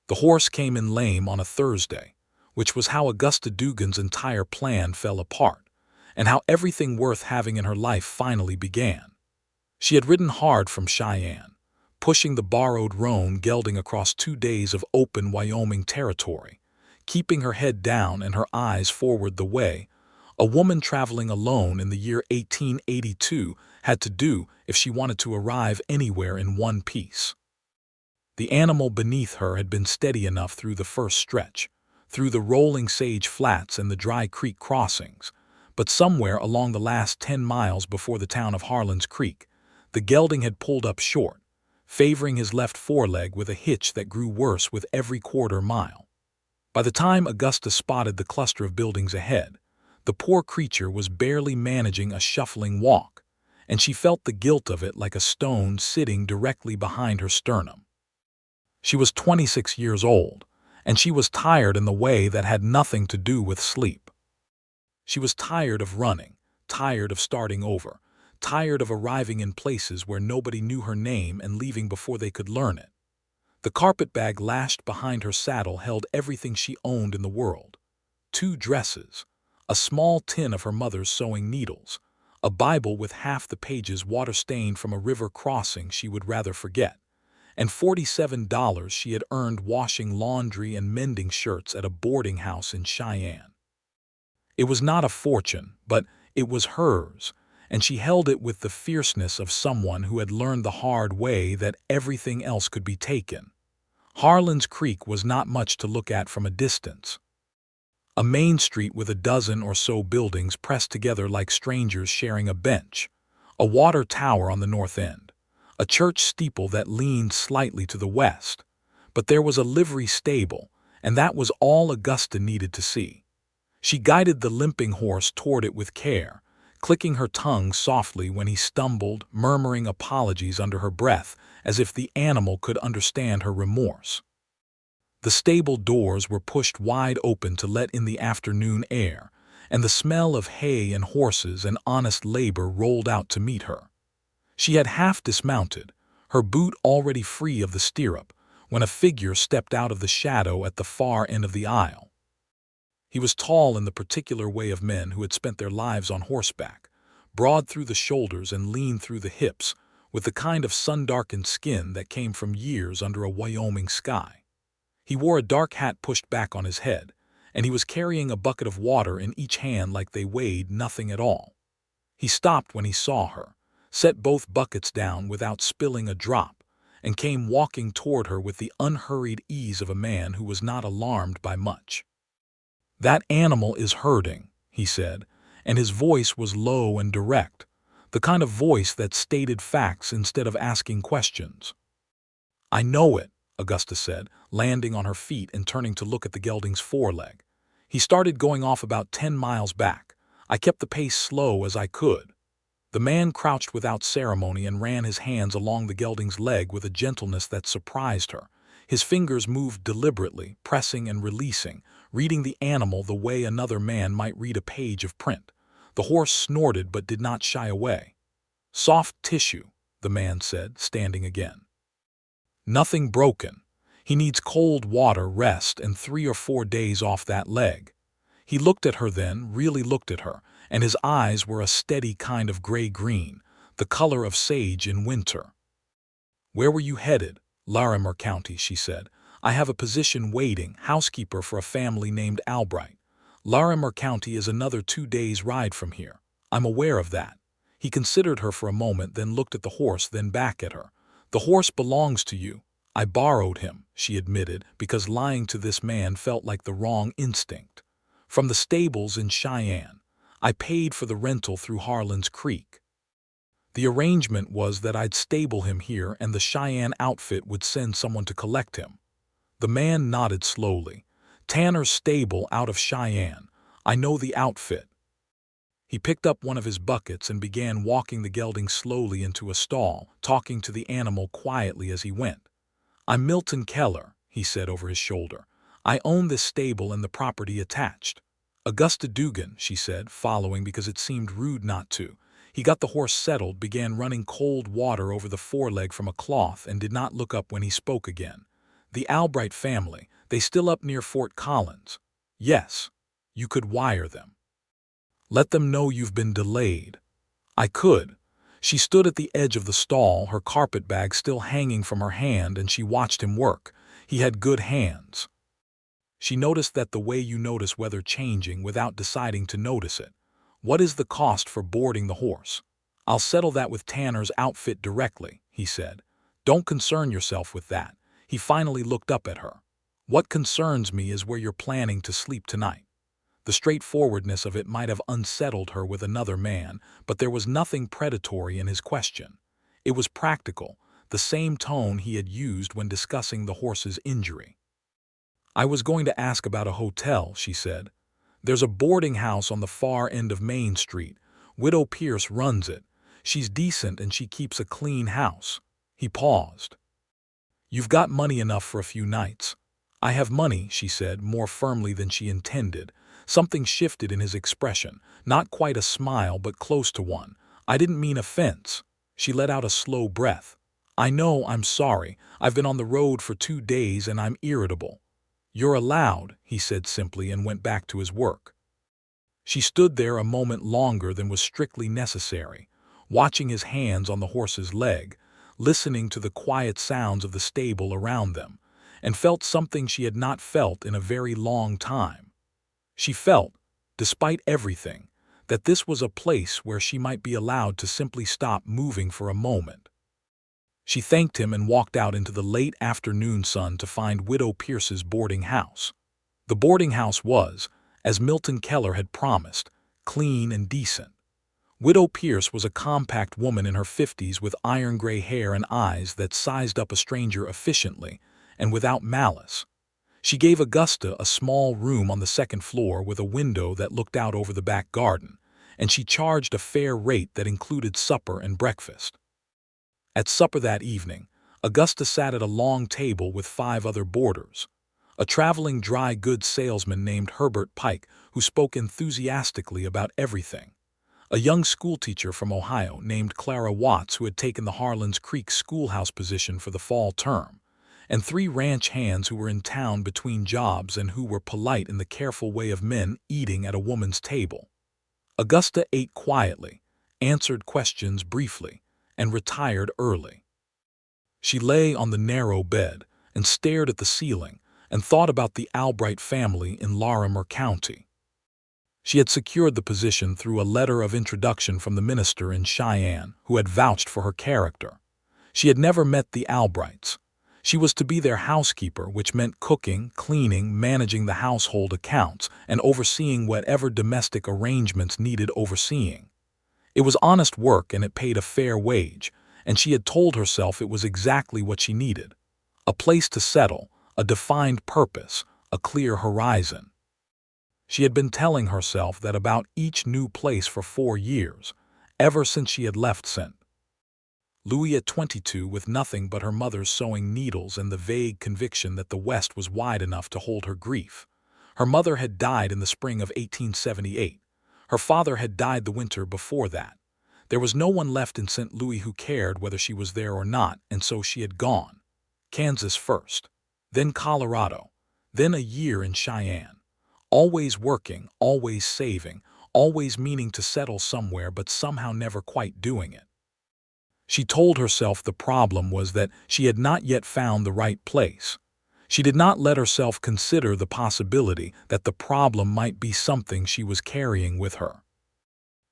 The horse came in lame on a Thursday, which was how Augusta Dugan's entire plan fell apart, and how everything worth having in her life finally began. She had ridden hard from Cheyenne, pushing the borrowed roan gelding across 2 days of open Wyoming territory, keeping her head down and her eyes forward the way a woman traveling alone in the year 1882 had to do if she wanted to arrive anywhere in one piece. The animal beneath her had been steady enough through the first stretch, through the rolling sage flats and the dry creek crossings, but somewhere along the last 10 miles before the town of Harlan's Creek, the gelding had pulled up short, favoring his left foreleg with a hitch that grew worse with every quarter mile. By the time Augusta spotted the cluster of buildings ahead, the poor creature was barely managing a shuffling walk, and she felt the guilt of it like a stone sitting directly behind her sternum. She was 26 years old, and she was tired in the way that had nothing to do with sleep. She was tired of running, tired of starting over, tired of arriving in places where nobody knew her name and leaving before they could learn it. The carpetbag lashed behind her saddle held everything she owned in the world: 2 dresses, a small tin of her mother's sewing needles, a Bible with half the pages water-stained from a river crossing she would rather forget, and $47 she had earned washing laundry and mending shirts at a boarding house in Cheyenne. It was not a fortune, but it was hers, and she held it with the fierceness of someone who had learned the hard way that everything else could be taken. Harlan's Creek was not much to look at from a distance. A main street with a dozen or so buildings pressed together like strangers sharing a bench, a water tower on the north end, a church steeple that leaned slightly to the west, but there was a livery stable, and that was all Augusta needed to see. She guided the limping horse toward it with care, clicking her tongue softly when he stumbled, murmuring apologies under her breath as if the animal could understand her remorse. The stable doors were pushed wide open to let in the afternoon air, and the smell of hay and horses and honest labor rolled out to meet her. She had half dismounted, her boot already free of the stirrup, when a figure stepped out of the shadow at the far end of the aisle. He was tall in the particular way of men who had spent their lives on horseback, broad through the shoulders and lean through the hips, with the kind of sun-darkened skin that came from years under a Wyoming sky. He wore a dark hat pushed back on his head, and he was carrying a bucket of water in each hand like they weighed nothing at all. He stopped when he saw her, set both buckets down without spilling a drop, and came walking toward her with the unhurried ease of a man who was not alarmed by much. "That animal is hurting," he said, and his voice was low and direct, the kind of voice that stated facts instead of asking questions. "I know it," Augusta said, landing on her feet and turning to look at the gelding's foreleg. "He started going off about 10 miles back. I kept the pace slow as I could." The man crouched without ceremony and ran his hands along the gelding's leg with a gentleness that surprised her. His fingers moved deliberately, pressing and releasing, reading the animal the way another man might read a page of print. The horse snorted but did not shy away. "Soft tissue," the man said, standing again. "Nothing broken. He needs cold water, rest, and 3 or 4 days off that leg." He looked at her then, really looked at her, and his eyes were a steady kind of gray-green, the color of sage in winter. "Where were you headed?" "Larimer County," she said. "I have a position waiting, housekeeper for a family named Albright. Larimer County is another 2 days' ride from here. I'm aware of that." He considered her for a moment, then looked at the horse, then back at her. "The horse belongs to you. I borrowed him," she admitted, because lying to this man felt like the wrong instinct. "From the stables in Cheyenne. I paid for the rental through Harlan's Creek. The arrangement was that I'd stable him here and the Cheyenne outfit would send someone to collect him." The man nodded slowly. "Tanner's stable out of Cheyenne. I know the outfit." He picked up one of his buckets and began walking the gelding slowly into a stall, talking to the animal quietly as he went. "I'm Milton Keller," he said over his shoulder. "I own this stable and the property attached." "Augusta Dugan," she said, following because it seemed rude not to. He got the horse settled, began running cold water over the foreleg from a cloth, and did not look up when he spoke again. The Albright family, they still up near Fort Collins? Yes. You could wire them. Let them know you've been delayed. I could. She stood at the edge of the stall, her carpetbag still hanging from her hand, and she watched him work. He had good hands. She noticed that the way you notice weather changing without deciding to notice it. What is the cost for boarding the horse? I'll settle that with Tanner's outfit directly, he said. Don't concern yourself with that. He finally looked up at her. What concerns me is where you're planning to sleep tonight. The straightforwardness of it might have unsettled her with another man, but there was nothing predatory in his question. It was practical, the same tone he had used when discussing the horse's injury. I was going to ask about a hotel, she said. There's a boarding house on the far end of Main Street. Widow Pierce runs it. She's decent and she keeps a clean house. He paused. You've got money enough for a few nights. I have money, she said, more firmly than she intended. Something shifted in his expression, not quite a smile but close to one. I didn't mean offense. She let out a slow breath. I know, I'm sorry. I've been on the road for 2 days and I'm irritable. You're allowed, he said simply and went back to his work. She stood there a moment longer than was strictly necessary, watching his hands on the horse's leg, listening to the quiet sounds of the stable around them, and felt something she had not felt in a very long time. She felt, despite everything, that this was a place where she might be allowed to simply stop moving for a moment. She thanked him and walked out into the late afternoon sun to find Widow Pierce's boarding house. The boarding house was, as Milton Keller had promised, clean and decent. Widow Pierce was a compact woman in her 50s with iron-gray hair and eyes that sized up a stranger efficiently and without malice. She gave Augusta a small room on the second floor with a window that looked out over the back garden, and she charged a fair rate that included supper and breakfast. At supper that evening, Augusta sat at a long table with 5 other boarders. A traveling dry goods salesman named Herbert Pike, who spoke enthusiastically about everything. A young schoolteacher from Ohio named Clara Watts, who had taken the Harlan's Creek schoolhouse position for the fall term, and 3 ranch hands who were in town between jobs and who were polite in the careful way of men eating at a woman's table. Augusta ate quietly, answered questions briefly, and retired early. She lay on the narrow bed and stared at the ceiling and thought about the Albright family in Larimer County. She had secured the position through a letter of introduction from the minister in Cheyenne, who had vouched for her character. She had never met the Albrights. She was to be their housekeeper, which meant cooking, cleaning, managing the household accounts, and overseeing whatever domestic arrangements needed overseeing. It was honest work and it paid a fair wage, and she had told herself it was exactly what she needed. A place to settle, a defined purpose, a clear horizon. She had been telling herself that about each new place for 4 years, ever since she had left St. Louis at 22 with nothing but her mother's sewing needles and the vague conviction that the West was wide enough to hold her grief. Her mother had died in the spring of 1878. Her father had died the winter before that. There was no one left in St. Louis who cared whether she was there or not, and so she had gone. Kansas first, then Colorado, then a year in Cheyenne. Always working, always saving, always meaning to settle somewhere but somehow never quite doing it. She told herself the problem was that she had not yet found the right place. She did not let herself consider the possibility that the problem might be something she was carrying with her.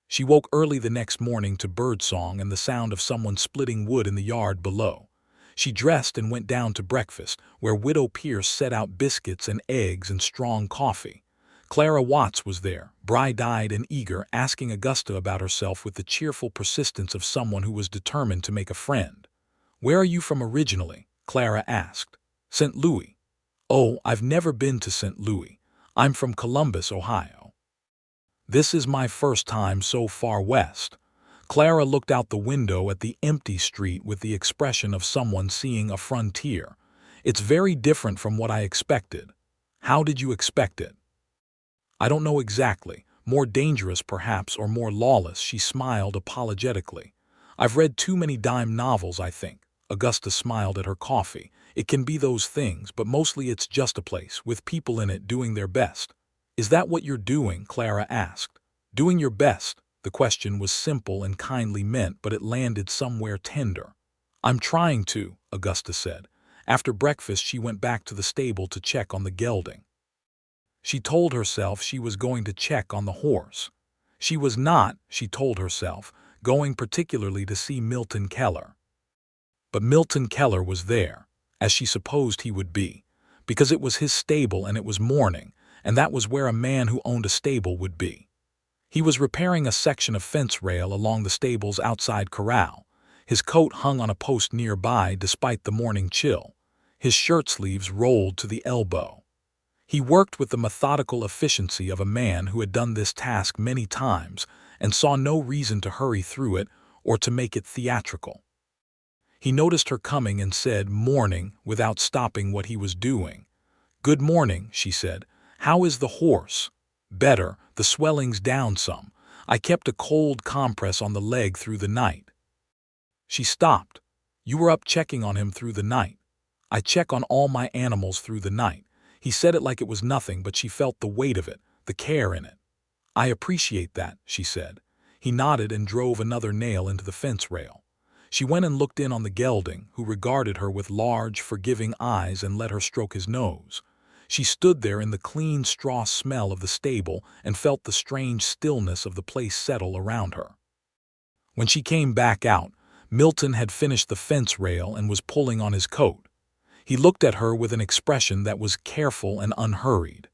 She woke early the next morning to birdsong and the sound of someone splitting wood in the yard below. She dressed and went down to breakfast, where Widow Pierce set out biscuits and eggs and strong coffee. Clara Watts was there, bright-eyed and eager, asking Augusta about herself with the cheerful persistence of someone who was determined to make a friend. "Where are you from originally?" Clara asked. "St. Louis." "Oh, I've never been to St. Louis. I'm from Columbus, Ohio." "This is my first time so far west." Clara looked out the window at the empty street with the expression of someone seeing a frontier. "It's very different from what I expected." "How did you expect it?" "I don't know exactly. More dangerous, perhaps, or more lawless," she smiled apologetically. "I've read too many dime novels, I think." Augusta smiled at her coffee. It can be those things, but mostly it's just a place with people in it doing their best. Is that what you're doing? Clara asked. Doing your best. The question was simple and kindly meant, but it landed somewhere tender. I'm trying to, Augusta said. After breakfast, she went back to the stable to check on the gelding. She told herself she was going to check on the horse. She was not, she told herself, going particularly to see Milton Keller. But Milton Keller was there, as she supposed he would be, because it was his stable and it was morning, and that was where a man who owned a stable would be. He was repairing a section of fence rail along the stable's outside corral. His coat hung on a post nearby despite the morning chill, his shirt sleeves rolled to the elbow. He worked with the methodical efficiency of a man who had done this task many times and saw no reason to hurry through it or to make it theatrical. He noticed her coming and said, "Morning," without stopping what he was doing. "Good morning," she said. "How is the horse?" "Better. The swelling's down some. I kept a cold compress on the leg through the night." She stopped. "You were up checking on him through the night?" "I check on all my animals through the night." He said it like it was nothing, but she felt the weight of it, the care in it. "I appreciate that," she said. He nodded and drove another nail into the fence rail. She went and looked in on the gelding, who regarded her with large, forgiving eyes and let her stroke his nose. She stood there in the clean straw smell of the stable and felt the strange stillness of the place settle around her. When she came back out, Milton had finished the fence rail and was pulling on his coat. He looked at her with an expression that was careful and unhurried.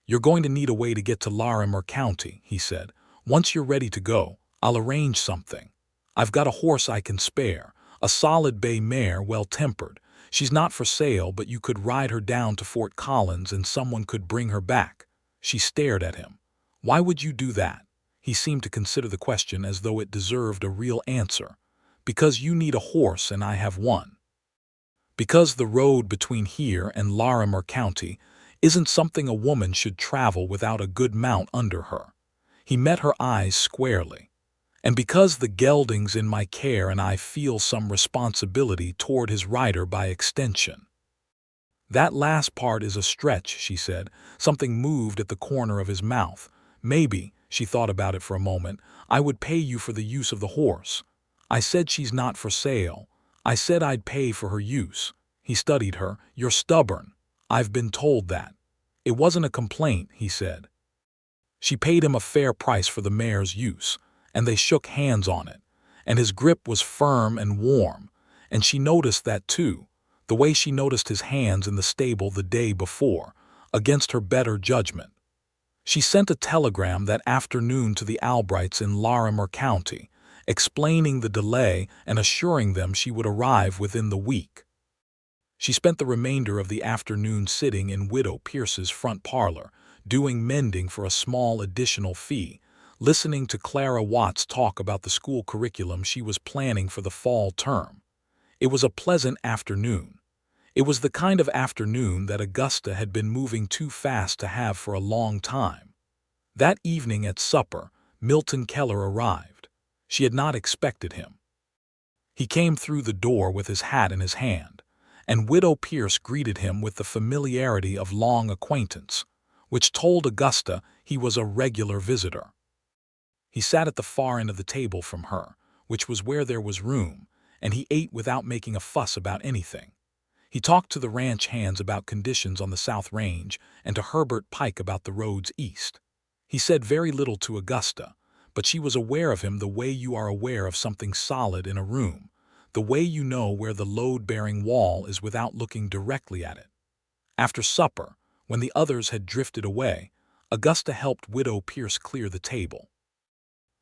"You're going to need a way to get to Larimer County," he said. "Once you're ready to go, I'll arrange something. I've got a horse I can spare, a solid bay mare, well-tempered. She's not for sale, but you could ride her down to Fort Collins and someone could bring her back." She stared at him. "Why would you do that?" He seemed to consider the question as though it deserved a real answer. "Because you need a horse and I have one. Because the road between here and Larimer County isn't something a woman should travel without a good mount under her." He met her eyes squarely. "And because the gelding's in my care and I feel some responsibility toward his rider by extension." "That last part is a stretch," she said. Something moved at the corner of his mouth. "Maybe," she thought about it for a moment, "I would pay you for the use of the horse." "I said she's not for sale. I said I'd pay for her use." He studied her. "You're stubborn." "I've been told that." "It wasn't a complaint," he said. She paid him a fair price for the mare's use, and they shook hands on it, and his grip was firm and warm, and she noticed that too, the way she noticed his hands in the stable the day before, against her better judgment. She sent a telegram that afternoon to the Albrights in Larimer County, explaining the delay and assuring them she would arrive within the week. She spent the remainder of the afternoon sitting in Widow Pierce's front parlor, doing mending for a small additional fee, listening to Clara Watts talk about the school curriculum she was planning for the fall term. It was a pleasant afternoon. It was the kind of afternoon that Augusta had been moving too fast to have for a long time. That evening at supper, Milton Keller arrived. She had not expected him. He came through the door with his hat in his hand, and Widow Pierce greeted him with the familiarity of long acquaintance, which told Augusta he was a regular visitor. He sat at the far end of the table from her, which was where there was room, and he ate without making a fuss about anything. He talked to the ranch hands about conditions on the South Range and to Herbert Pike about the roads east. He said very little to Augusta, but she was aware of him the way you are aware of something solid in a room, the way you know where the load-bearing wall is without looking directly at it. After supper, when the others had drifted away, Augusta helped Widow Pierce clear the table.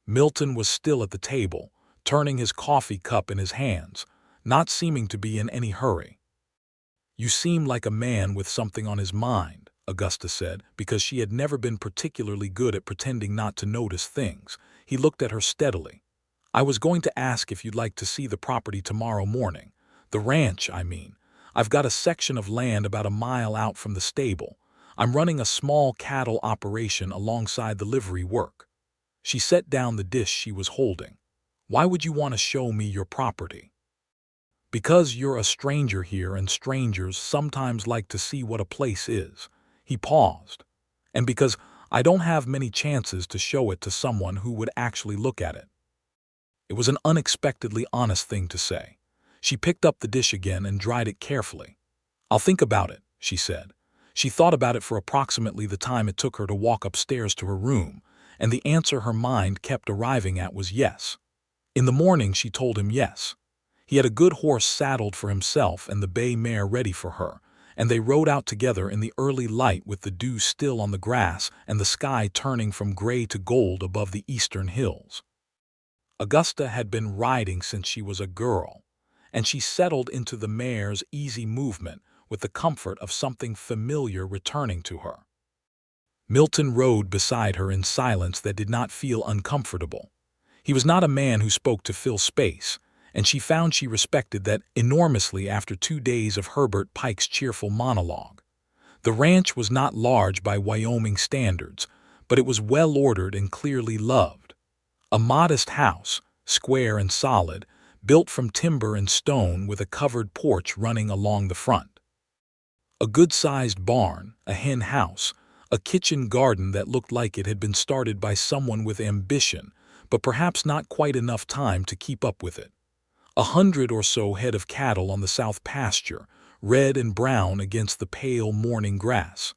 Milton was still at the table, turning his coffee cup in his hands, not seeming to be in any hurry. "You seem like a man with something on his mind," Augusta said, because she had never been particularly good at pretending not to notice things. He looked at her steadily. "I was going to ask if you'd like to see the property tomorrow morning. The ranch, I mean. I've got a section of land about a mile out from the stable. I'm running a small cattle operation alongside the livery work." She set down the dish she was holding. "Why would you want to show me your property?" Because you're a stranger here and strangers sometimes like to see what a place is. He paused. And because I don't have many chances to show it to someone who would actually look at it. It was an unexpectedly honest thing to say. She picked up the dish again and dried it carefully. I'll think about it, she said. She thought about it for approximately the time it took her to walk upstairs to her room, and the answer her mind kept arriving at was yes. In the morning she told him yes. He had a good horse saddled for himself and the bay mare ready for her, and they rode out together in the early light with the dew still on the grass and the sky turning from gray to gold above the eastern hills. Augusta had been riding since she was a girl, and she settled into the mare's easy movement with the comfort of something familiar returning to her. Milton rode beside her in silence that did not feel uncomfortable. He was not a man who spoke to fill space, and she found she respected that enormously after 2 days of Herbert Pike's cheerful monologue. The ranch was not large by Wyoming standards, but it was well-ordered and clearly loved. A modest house, square and solid, built from timber and stone with a covered porch running along the front. A good-sized barn, a hen house, a kitchen garden that looked like it had been started by someone with ambition, but perhaps not quite enough time to keep up with it. 100 or so head of cattle on the south pasture, red and brown against the pale morning grass.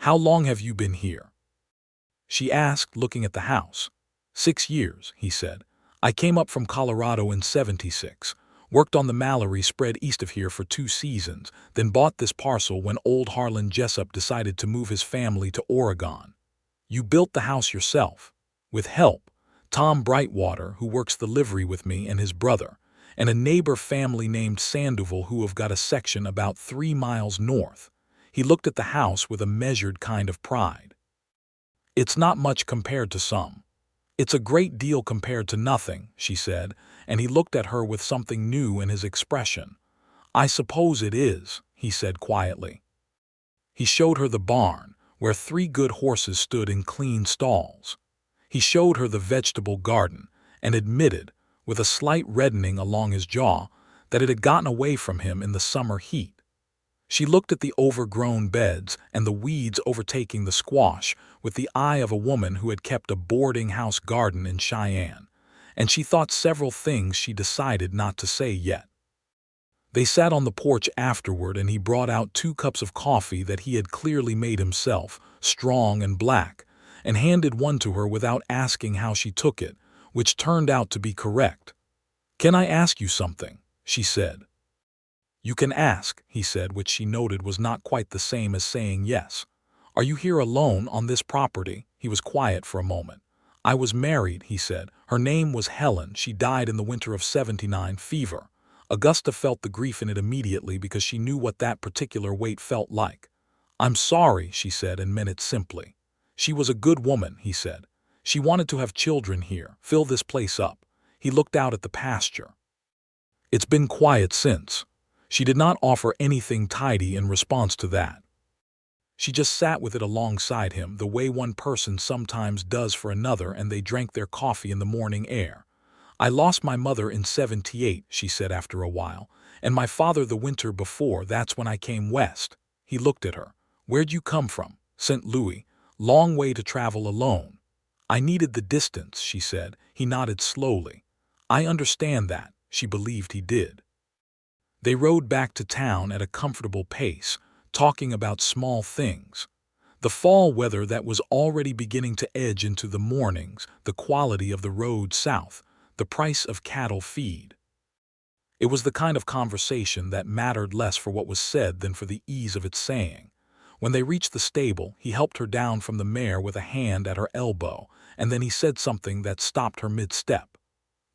How long have you been here? She asked, looking at the house. 6 years, he said. I came up from Colorado in '76, worked on the Mallory spread east of here for 2 seasons, then bought this parcel when old Harlan Jessup decided to move his family to Oregon. You built the house yourself, with help. Tom Brightwater, who works the livery with me, and his brother, and a neighbor family named Sandoval who have got a section about 3 miles north. He looked at the house with a measured kind of pride. It's not much compared to some. It's a great deal compared to nothing, she said, and he looked at her with something new in his expression. I suppose it is, he said quietly. He showed her the barn, where 3 good horses stood in clean stalls. He showed her the vegetable garden, and admitted, with a slight reddening along his jaw, that it had gotten away from him in the summer heat. She looked at the overgrown beds and the weeds overtaking the squash with the eye of a woman who had kept a boarding house garden in Cheyenne, and she thought several things she decided not to say yet. They sat on the porch afterward, and he brought out 2 cups of coffee that he had clearly made himself, strong and black, and handed one to her without asking how she took it, which turned out to be correct. Can I ask you something? She said. You can ask, he said, which she noted was not quite the same as saying yes. Are you here alone on this property? He was quiet for a moment. I was married, he said. Her name was Helen. She died in the winter of '79, fever. Augusta felt the grief in it immediately because she knew what that particular weight felt like. I'm sorry, she said, and meant it simply. She was a good woman, he said. She wanted to have children here, fill this place up. He looked out at the pasture. It's been quiet since. She did not offer anything tidy in response to that. She just sat with it alongside him, the way one person sometimes does for another, and they drank their coffee in the morning air. I lost my mother in '78, she said after a while, and my father the winter before. That's when I came west. He looked at her. Where'd you come from? St. Louis. Long way to travel alone. I needed the distance, she said. He nodded slowly. I understand that. She believed he did. They rode back to town at a comfortable pace, talking about small things. The fall weather that was already beginning to edge into the mornings, the quality of the road south, the price of cattle feed. It was the kind of conversation that mattered less for what was said than for the ease of its saying. When they reached the stable, he helped her down from the mare with a hand at her elbow, and then he said something that stopped her mid-step.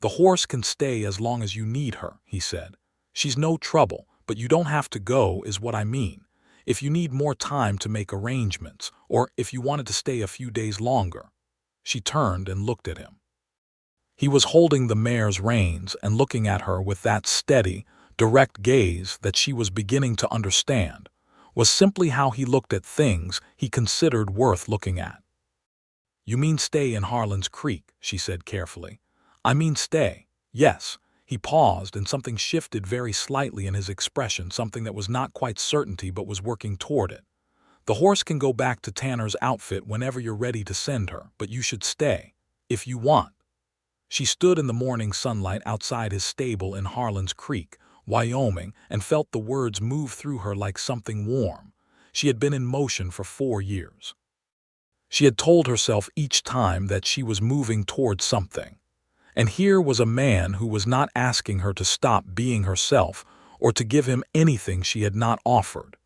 The horse can stay as long as you need her, he said. She's no trouble, but you don't have to go, is what I mean. If you need more time to make arrangements, or if you wanted to stay a few days longer. She turned and looked at him. He was holding the mare's reins and looking at her with that steady, direct gaze that she was beginning to understand, was simply how he looked at things he considered worth looking at. You mean stay in Harlan's Creek, she said carefully. I mean stay, yes. He paused, and something shifted very slightly in his expression, something that was not quite certainty but was working toward it. "The horse can go back to Tanner's outfit whenever you're ready to send her, but you should stay, if you want." She stood in the morning sunlight outside his stable in Harlan's Creek, Wyoming, and felt the words move through her like something warm. She had been in motion for 4 years. She had told herself each time that she was moving towards something. And here was a man who was not asking her to stop being herself or to give him anything she had not offered.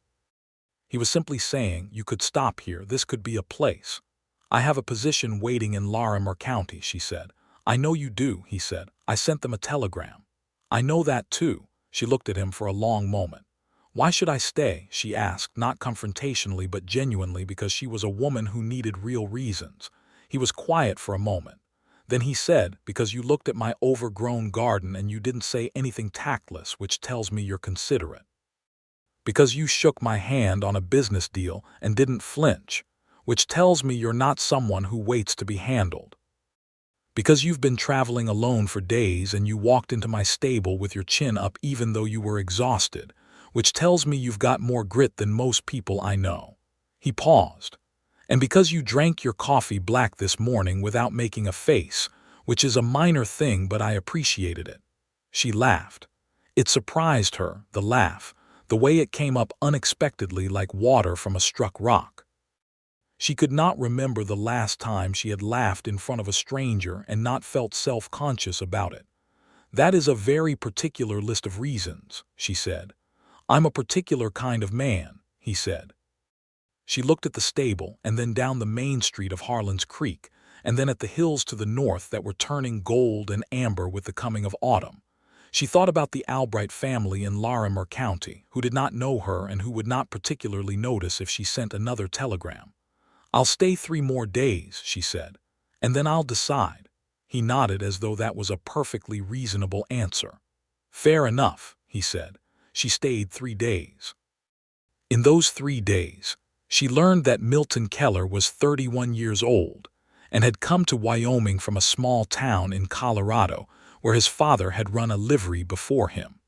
He was simply saying, "You could stop here, this could be a place." "I have a position waiting in Larimer County," she said. "I know you do," he said. "I sent them a telegram." "I know that too." She looked at him for a long moment. "Why should I stay?" she asked, not confrontationally but genuinely, because she was a woman who needed real reasons. He was quiet for a moment. Then he said, "Because you looked at my overgrown garden and you didn't say anything tactless, which tells me you're considerate. Because you shook my hand on a business deal and didn't flinch, which tells me you're not someone who waits to be handled. Because you've been traveling alone for days and you walked into my stable with your chin up even though you were exhausted, which tells me you've got more grit than most people I know." He paused. "And because you drank your coffee black this morning without making a face, which is a minor thing, but I appreciated it." She laughed. It surprised her, the laugh, the way it came up unexpectedly like water from a struck rock. She could not remember the last time she had laughed in front of a stranger and not felt self-conscious about it. "That is a very particular list of reasons," she said. "I'm a particular kind of man," he said. She looked at the stable and then down the main street of Harlan's Creek, and then at the hills to the north that were turning gold and amber with the coming of autumn. She thought about the Albright family in Larimer County, who did not know her and who would not particularly notice if she sent another telegram. "I'll stay 3 more days," she said, "and then I'll decide." He nodded as though that was a perfectly reasonable answer. "Fair enough," he said. She stayed 3 days. In those 3 days, she learned that Milton Keller was 31 years old and had come to Wyoming from a small town in Colorado where his father had run a livery before him.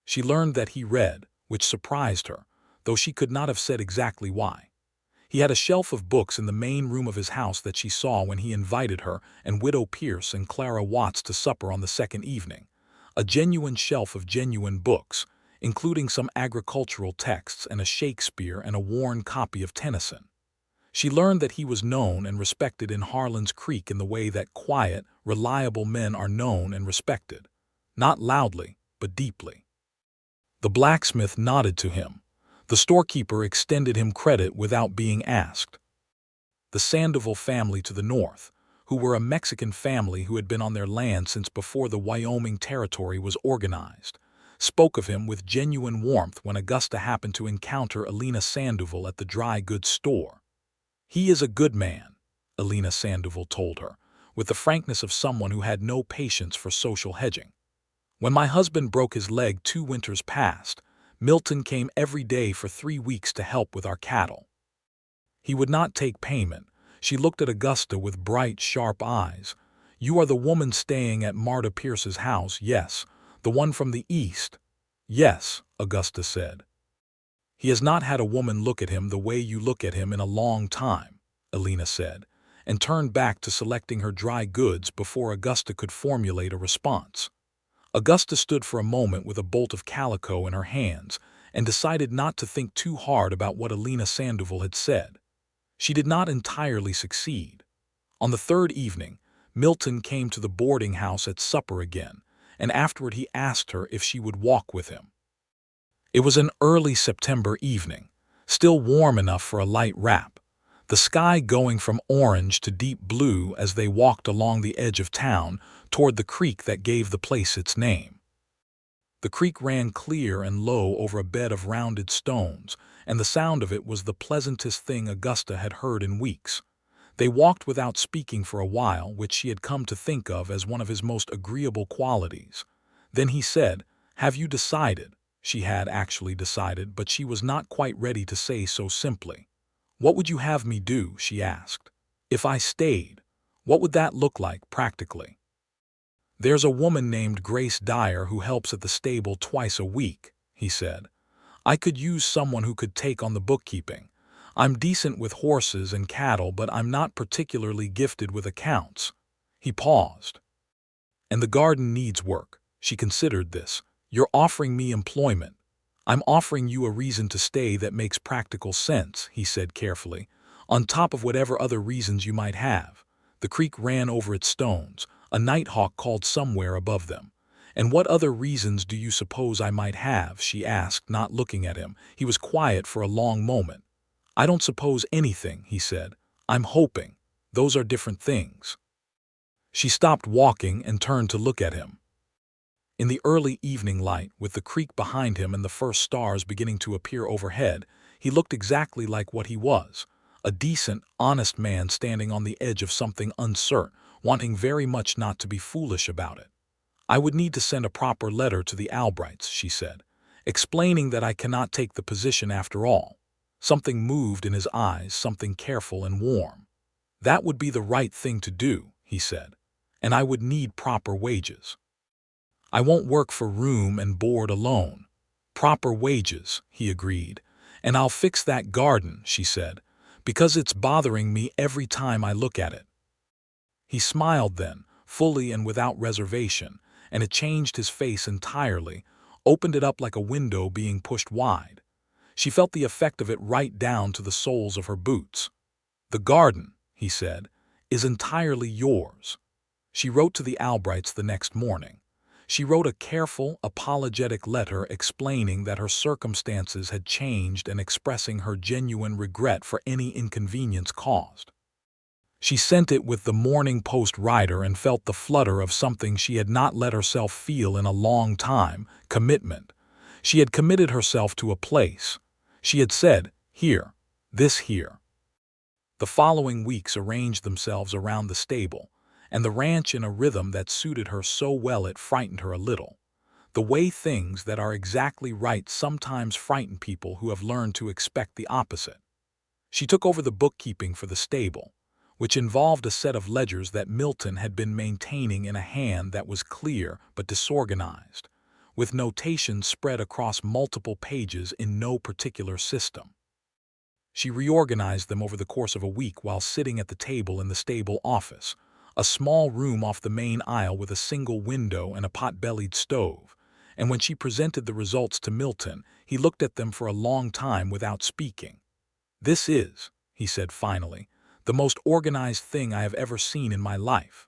She learned that he read, which surprised her, though she could not have said exactly why. He had a shelf of books in the main room of his house that she saw when he invited her and Widow Pierce and Clara Watts to supper on the second evening. A genuine shelf of genuine books, including some agricultural texts and a Shakespeare and a worn copy of Tennyson. She learned that he was known and respected in Harlan's Creek in the way that quiet, reliable men are known and respected. Not loudly, but deeply. The blacksmith nodded to him. The storekeeper extended him credit without being asked. The Sandoval family to the north, who were a Mexican family who had been on their land since before the Wyoming Territory was organized, spoke of him with genuine warmth when Augusta happened to encounter Alina Sandoval at the dry goods store. "He is a good man," Alina Sandoval told her, with the frankness of someone who had no patience for social hedging. "When my husband broke his leg 2 winters past, Milton came every day for 3 weeks to help with our cattle. He would not take payment." She looked at Augusta with bright, sharp eyes. "You are the woman staying at Marta Pierce's house, yes, the one from the east." "Yes," Augusta said. "He has not had a woman look at him the way you look at him in a long time," Alina said, and turned back to selecting her dry goods before Augusta could formulate a response. Augusta stood for a moment with a bolt of calico in her hands and decided not to think too hard about what Alina Sandoval had said. She did not entirely succeed. On the 3rd evening, Milton came to the boarding house at supper again, and afterward he asked her if she would walk with him. It was an early September evening, still warm enough for a light wrap, the sky going from orange to deep blue as they walked along the edge of town toward the creek that gave the place its name. The creek ran clear and low over a bed of rounded stones, and the sound of it was the pleasantest thing Augusta had heard in weeks. They walked without speaking for a while, which she had come to think of as one of his most agreeable qualities. Then he said, "Have you decided?" She had actually decided, but she was not quite ready to say so simply. "What would you have me do?" she asked. "If I stayed, what would that look like practically?" "There's a woman named Grace Dyer who helps at the stable twice a week," he said. "I could use someone who could take on the bookkeeping. I'm decent with horses and cattle, but I'm not particularly gifted with accounts." He paused. "And the garden needs work." She considered this. "You're offering me employment." "I'm offering you a reason to stay that makes practical sense," he said carefully, "on top of whatever other reasons you might have." The creek ran over its stones. A nighthawk called somewhere above them. "And what other reasons do you suppose I might have?" she asked, not looking at him. He was quiet for a long moment. "I don't suppose anything," he said. "I'm hoping. Those are different things." She stopped walking and turned to look at him. In the early evening light, with the creek behind him and the first stars beginning to appear overhead, he looked exactly like what he was. A decent, honest man standing on the edge of something uncertain, wanting very much not to be foolish about it. "I would need to send a proper letter to the Albrights," she said, "explaining that I cannot take the position after all." Something moved in his eyes, something careful and warm. "That would be the right thing to do," he said, "and I would need proper wages." "I won't work for room and board alone." "Proper wages," he agreed. "And I'll fix that garden," she said, "because it's bothering me every time I look at it." He smiled then, fully and without reservation, and it changed his face entirely, opened it up like a window being pushed wide. She felt the effect of it right down to the soles of her boots. "The garden," he said, "is entirely yours." She wrote to the Albrights the next morning. She wrote a careful, apologetic letter explaining that her circumstances had changed and expressing her genuine regret for any inconvenience caused. She sent it with the Morning Post rider and felt the flutter of something she had not let herself feel in a long time: commitment. She had committed herself to a place. She had said, "Here, this here." The following weeks arranged themselves around the stable and the ranch in a rhythm that suited her so well it frightened her a little. The way things that are exactly right sometimes frighten people who have learned to expect the opposite. She took over the bookkeeping for the stable, which involved a set of ledgers that Milton had been maintaining in a hand that was clear but disorganized, with notations spread across multiple pages in no particular system. She reorganized them over the course of a week while sitting at the table in the stable office, a small room off the main aisle with a single window and a pot-bellied stove, and when she presented the results to Milton, he looked at them for a long time without speaking. "This is," he said finally, "the most organized thing I have ever seen in my life.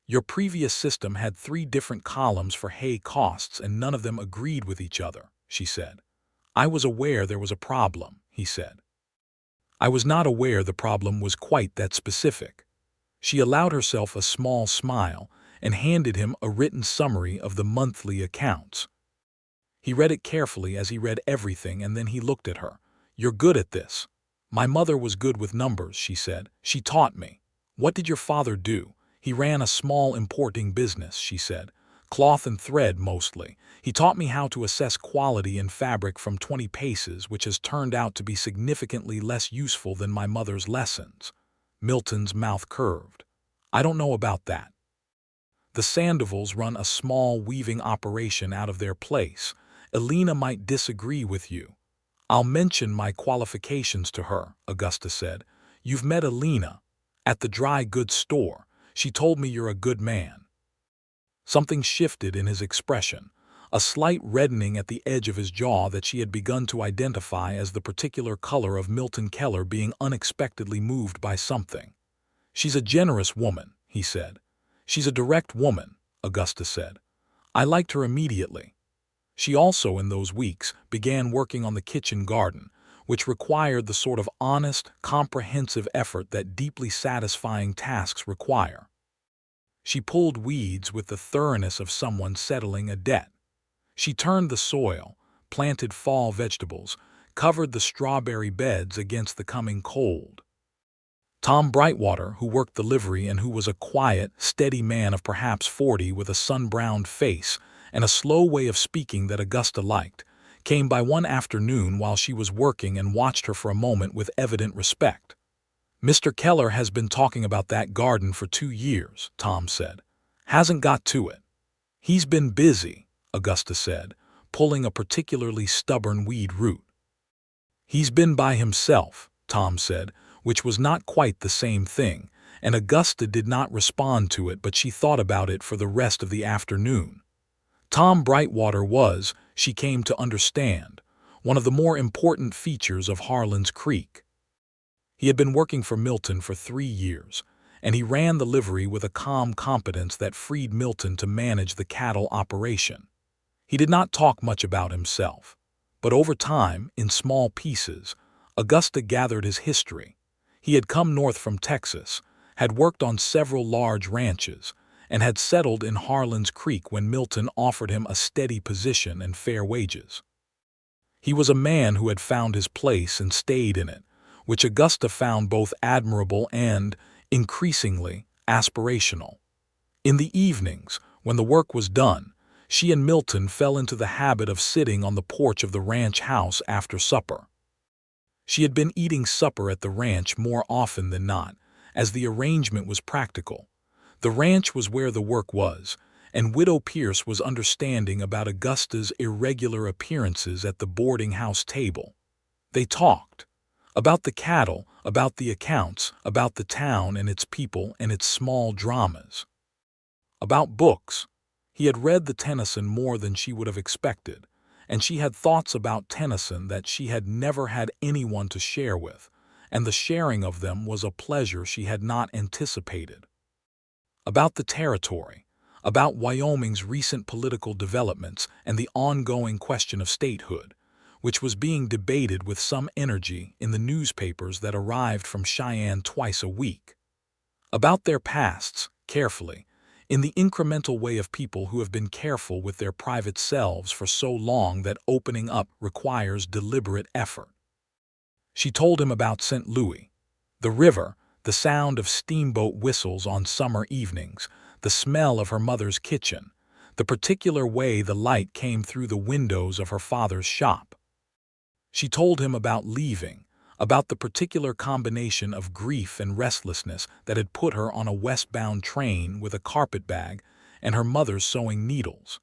Your previous system had 3 different columns for hay costs and none of them agreed with each other," she said. "I was aware there was a problem," he said. "I was not aware the problem was quite that specific." She allowed herself a small smile and handed him a written summary of the monthly accounts. He read it carefully as he read everything, and then he looked at her. "You're good at this." "My mother was good with numbers," she said. "She taught me." "What did your father do?" "He ran a small importing business," she said. "Cloth and thread mostly. He taught me how to assess quality in fabric from 20 paces, which has turned out to be significantly less useful than my mother's lessons." Milton's mouth curved. "I don't know about that. The Sandovals run a small weaving operation out of their place. Elena might disagree with you." "I'll mention my qualifications to her," Augusta said. "You've met Elena at the dry goods store. She told me you're a good man." Something shifted in his expression, a slight reddening at the edge of his jaw that she had begun to identify as the particular color of Milton Keller being unexpectedly moved by something. "She's a generous woman," he said. "She's a direct woman," Augusta said. "I liked her immediately." She also, in those weeks, began working on the kitchen garden, which required the sort of honest, comprehensive effort that deeply satisfying tasks require. She pulled weeds with the thoroughness of someone settling a debt. She turned the soil, planted fall vegetables, covered the strawberry beds against the coming cold. Tom Brightwater, who worked the livery and who was a quiet, steady man of perhaps 40 with a sun-browned face and a slow way of speaking that Augusta liked, came by one afternoon while she was working and watched her for a moment with evident respect. "Mr. Keller has been talking about that garden for 2 years," Tom said. "Hasn't got to it." "He's been busy," Augusta said, pulling a particularly stubborn weed root. "He's been by himself," Tom said, which was not quite the same thing, and Augusta did not respond to it, but she thought about it for the rest of the afternoon. Tom Brightwater was, she came to understand, one of the more important features of Harlan's Creek. He had been working for Milton for 3 years, and he ran the livery with a calm competence that freed Milton to manage the cattle operation. He did not talk much about himself, but over time, in small pieces, Augusta gathered his history. He had come north from Texas, had worked on several large ranches, and had settled in Harlan's Creek when Milton offered him a steady position and fair wages. He was a man who had found his place and stayed in it, which Augusta found both admirable and, increasingly, aspirational. In the evenings, when the work was done, she and Milton fell into the habit of sitting on the porch of the ranch house after supper. She had been eating supper at the ranch more often than not, as the arrangement was practical. The ranch was where the work was, and Widow Pierce was understanding about Augusta's irregular appearances at the boarding house table. They talked about the cattle, about the accounts, about the town and its people and its small dramas. About books. He had read the Tennyson more than she would have expected, and she had thoughts about Tennyson that she had never had anyone to share with, and the sharing of them was a pleasure she had not anticipated. About the territory, about Wyoming's recent political developments and the ongoing question of statehood, which was being debated with some energy in the newspapers that arrived from Cheyenne twice a week. About their pasts, carefully, in the incremental way of people who have been careful with their private selves for so long that opening up requires deliberate effort. She told him about St. Louis, the river, the sound of steamboat whistles on summer evenings, the smell of her mother's kitchen, the particular way the light came through the windows of her father's shop. She told him about leaving, about the particular combination of grief and restlessness that had put her on a westbound train with a carpetbag and her mother's sewing needles.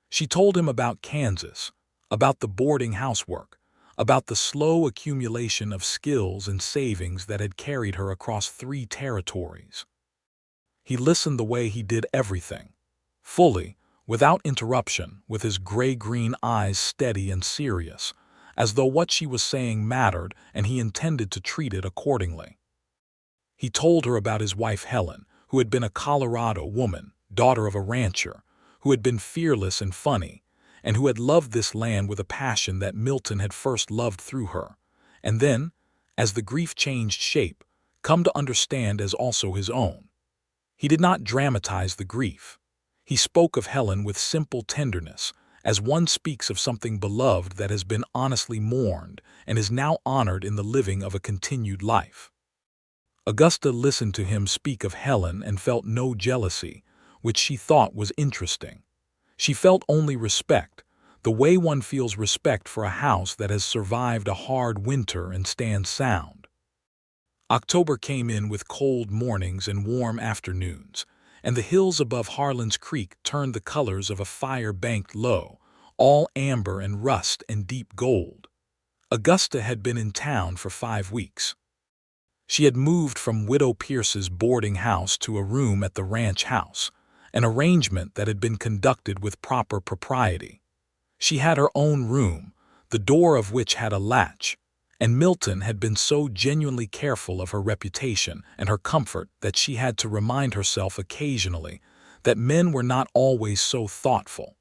She told him about Kansas, about the boarding house work, about the slow accumulation of skills and savings that had carried her across 3 territories. He listened the way he did everything, fully, without interruption, with his gray-green eyes steady and serious, as though what she was saying mattered and he intended to treat it accordingly. He told her about his wife Helen, who had been a Colorado woman, daughter of a rancher, who had been fearless and funny, and who had loved this land with a passion that Milton had first loved through her, and then, as the grief changed shape, come to understand as also his own. He did not dramatize the grief. He spoke of Helen with simple tenderness, as one speaks of something beloved that has been honestly mourned and is now honored in the living of a continued life. Augusta listened to him speak of Helen and felt no jealousy, which she thought was interesting. She felt only respect, the way one feels respect for a house that has survived a hard winter and stands sound. October came in with cold mornings and warm afternoons, and the hills above Harlan's Creek turned the colors of a fire-banked low, all amber and rust and deep gold. Augusta had been in town for 5 weeks. She had moved from Widow Pierce's boarding house to a room at the ranch house, an arrangement that had been conducted with proper propriety. She had her own room, the door of which had a latch, and Milton had been so genuinely careful of her reputation and her comfort that she had to remind herself occasionally that men were not always so thoughtful.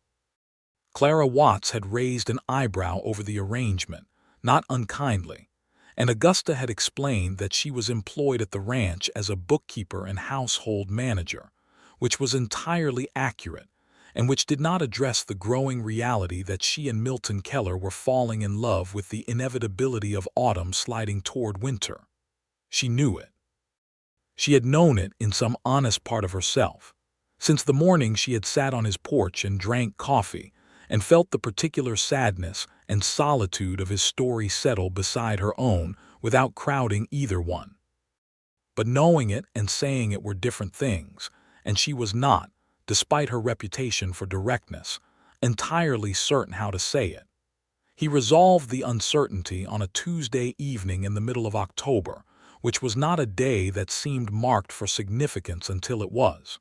Clara Watts had raised an eyebrow over the arrangement, not unkindly, and Augusta had explained that she was employed at the ranch as a bookkeeper and household manager, which was entirely accurate, and which did not address the growing reality that she and Milton Keller were falling in love with the inevitability of autumn sliding toward winter. She knew it. She had known it in some honest part of herself, since the morning she had sat on his porch and drank coffee, and felt the particular sadness and solitude of his story settle beside her own without crowding either one. But knowing it and saying it were different things, and she was not, despite her reputation for directness, entirely certain how to say it. He resolved the uncertainty on a Tuesday evening in the middle of October, which was not a day that seemed marked for significance until it was.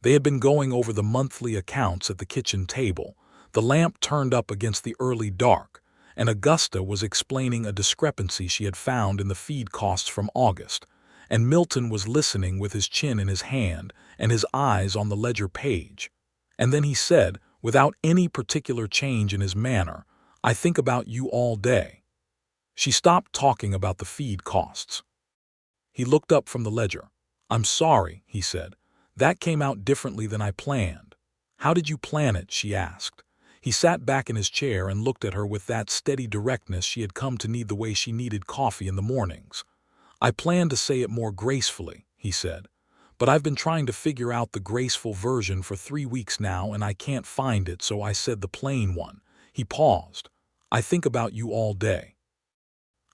They had been going over the monthly accounts at the kitchen table, the lamp turned up against the early dark, and Augusta was explaining a discrepancy she had found in the feed costs from August, and Milton was listening with his chin in his hand and his eyes on the ledger page. And then he said, without any particular change in his manner, "I think about you all day." She stopped talking about the feed costs. He looked up from the ledger. "I'm sorry," he said. "That came out differently than I planned." "How did you plan it?" she asked. He sat back in his chair and looked at her with that steady directness she had come to need the way she needed coffee in the mornings. "I planned to say it more gracefully," he said. "But I've been trying to figure out the graceful version for 3 weeks now and I can't find it, so I said the plain one." He paused. "I think about you all day.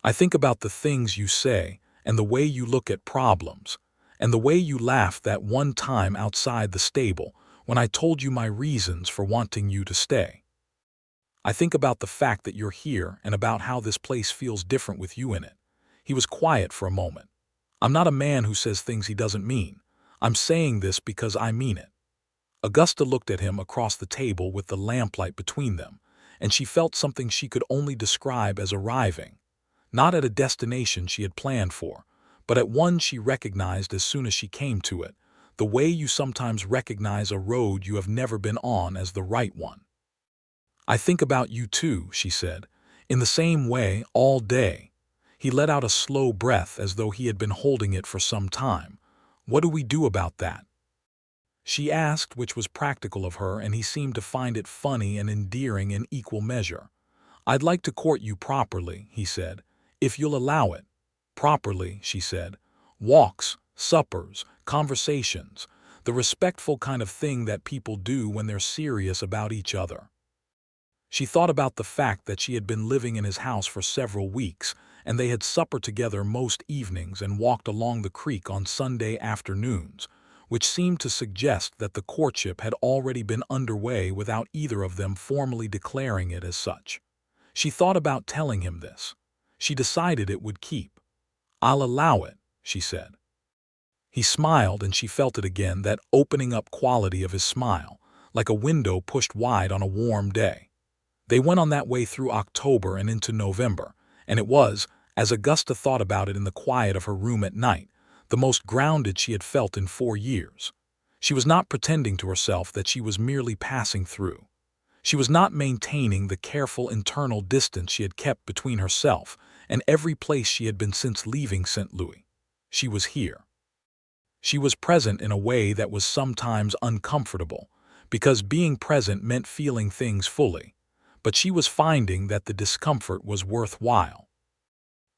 I think about the things you say and the way you look at problems, and the way you laughed that one time outside the stable when I told you my reasons for wanting you to stay. I think about the fact that you're here and about how this place feels different with you in it." He was quiet for a moment. "I'm not a man who says things he doesn't mean. I'm saying this because I mean it." Augusta looked at him across the table with the lamplight between them, and she felt something she could only describe as arriving, not at a destination she had planned for, but at one she recognized as soon as she came to it, the way you sometimes recognize a road you have never been on as the right one. "I think about you too," she said, "in the same way, all day." He let out a slow breath as though he had been holding it for some time. "What do we do about that?" she asked, which was practical of her, and he seemed to find it funny and endearing in equal measure. "I'd like to court you properly," he said, "if you'll allow it." "Properly," she said. "Walks, suppers, conversations, the respectful kind of thing that people do when they're serious about each other." She thought about the fact that she had been living in his house for several weeks, and they had supper together most evenings and walked along the creek on Sunday afternoons, which seemed to suggest that the courtship had already been underway without either of them formally declaring it as such. She thought about telling him this. She decided it would keep. "I'll allow it," she said. He smiled, and she felt it again, that opening up quality of his smile, like a window pushed wide on a warm day. They went on that way through October and into November, and it was, as Augusta thought about it in the quiet of her room at night, the most grounded she had felt in 4 years. She was not pretending to herself that she was merely passing through. She was not maintaining the careful internal distance she had kept between herself and every place she had been since leaving St. Louis. She was here. She was present in a way that was sometimes uncomfortable, because being present meant feeling things fully, but she was finding that the discomfort was worthwhile.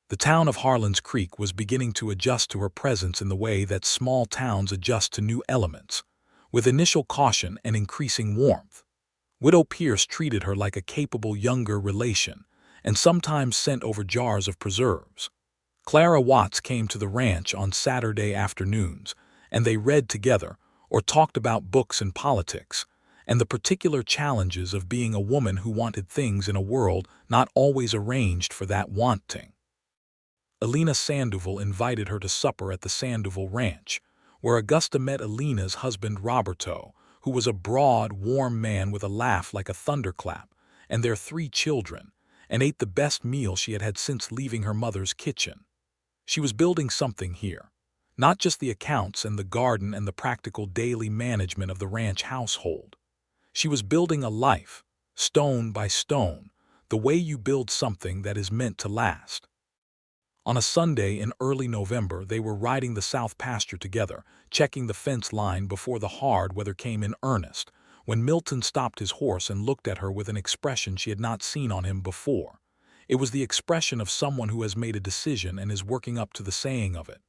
The town of Harlan's Creek was beginning to adjust to her presence in the way that small towns adjust to new elements, with initial caution and increasing warmth. Widow Pierce treated her like a capable younger relation, and sometimes sent over jars of preserves. Clara Watts came to the ranch on Saturday afternoons, and they read together or talked about books and politics, and the particular challenges of being a woman who wanted things in a world not always arranged for that wanting. Alina Sandoval invited her to supper at the Sandoval Ranch, where Augusta met Alina's husband Roberto, who was a broad, warm man with a laugh like a thunderclap, and their 3 children, and ate the best meal she had had since leaving her mother's kitchen. She was building something here, not just the accounts and the garden and the practical daily management of the ranch household. She was building a life, stone by stone, the way you build something that is meant to last. On a Sunday in early November, they were riding the south pasture together, checking the fence line before the hard weather came in earnest, when Milton stopped his horse and looked at her with an expression she had not seen on him before. It was the expression of someone who has made a decision and is working up to the saying of it.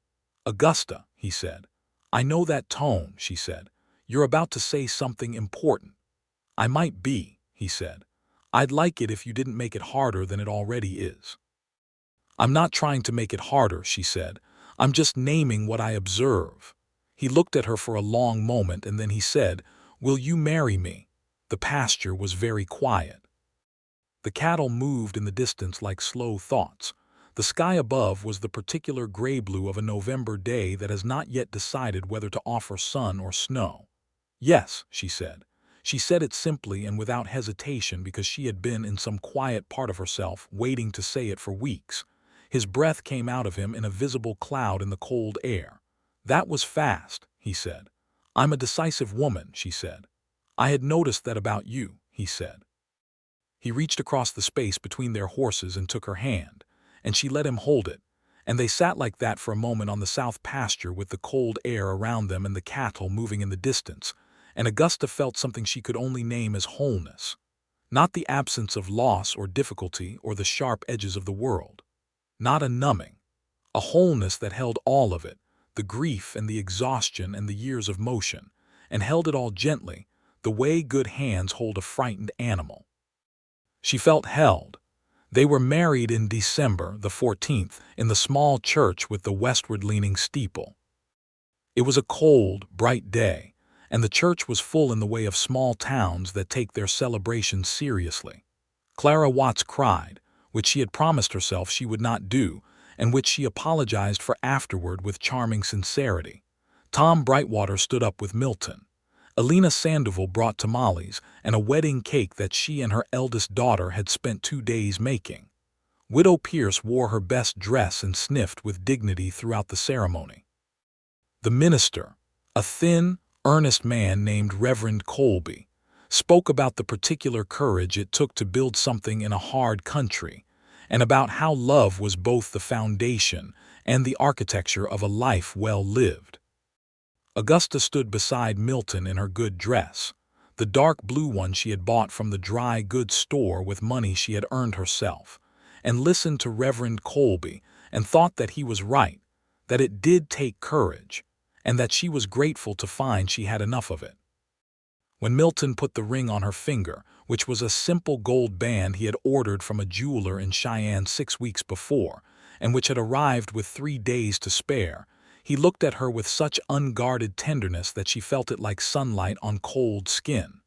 "Augusta," he said. "I know that tone," she said. "You're about to say something important." "I might be," he said. "I'd like it if you didn't make it harder than it already is." "I'm not trying to make it harder," she said. "I'm just naming what I observe." He looked at her for a long moment and then he said, "Will you marry me?" The pasture was very quiet. The cattle moved in the distance like slow thoughts. The sky above was the particular gray-blue of a November day that has not yet decided whether to offer sun or snow. "Yes," she said. She said it simply and without hesitation because she had been in some quiet part of herself waiting to say it for weeks. His breath came out of him in a visible cloud in the cold air. "That was fast," he said. "I'm a decisive woman," she said. "I had noticed that about you," he said. He reached across the space between their horses and took her hand, and she let him hold it, and they sat like that for a moment on the south pasture with the cold air around them and the cattle moving in the distance, and Augusta felt something she could only name as wholeness. Not the absence of loss or difficulty or the sharp edges of the world. Not a numbing. A wholeness that held all of it, the grief and the exhaustion and the years of motion, and held it all gently, the way good hands hold a frightened animal. She felt held. They were married in December the 14th in the small church with the westward-leaning steeple. It was a cold, bright day, and the church was full in the way of small towns that take their celebrations seriously. Clara Watts cried, which she had promised herself she would not do, and which she apologized for afterward with charming sincerity. Tom Brightwater stood up with Milton. Alina Sandoval brought tamales and a wedding cake that she and her eldest daughter had spent 2 days making. Widow Pierce wore her best dress and sniffed with dignity throughout the ceremony. The minister, a thin, earnest man named Reverend Colby, spoke about the particular courage it took to build something in a hard country, and about how love was both the foundation and the architecture of a life well lived. Augusta stood beside Milton in her good dress, the dark blue one she had bought from the dry goods store with money she had earned herself, and listened to Reverend Colby and thought that he was right, that it did take courage, and that she was grateful to find she had enough of it. When Milton put the ring on her finger, which was a simple gold band he had ordered from a jeweler in Cheyenne 6 weeks before, and which had arrived with 3 days to spare, he looked at her with such unguarded tenderness that she felt it like sunlight on cold skin.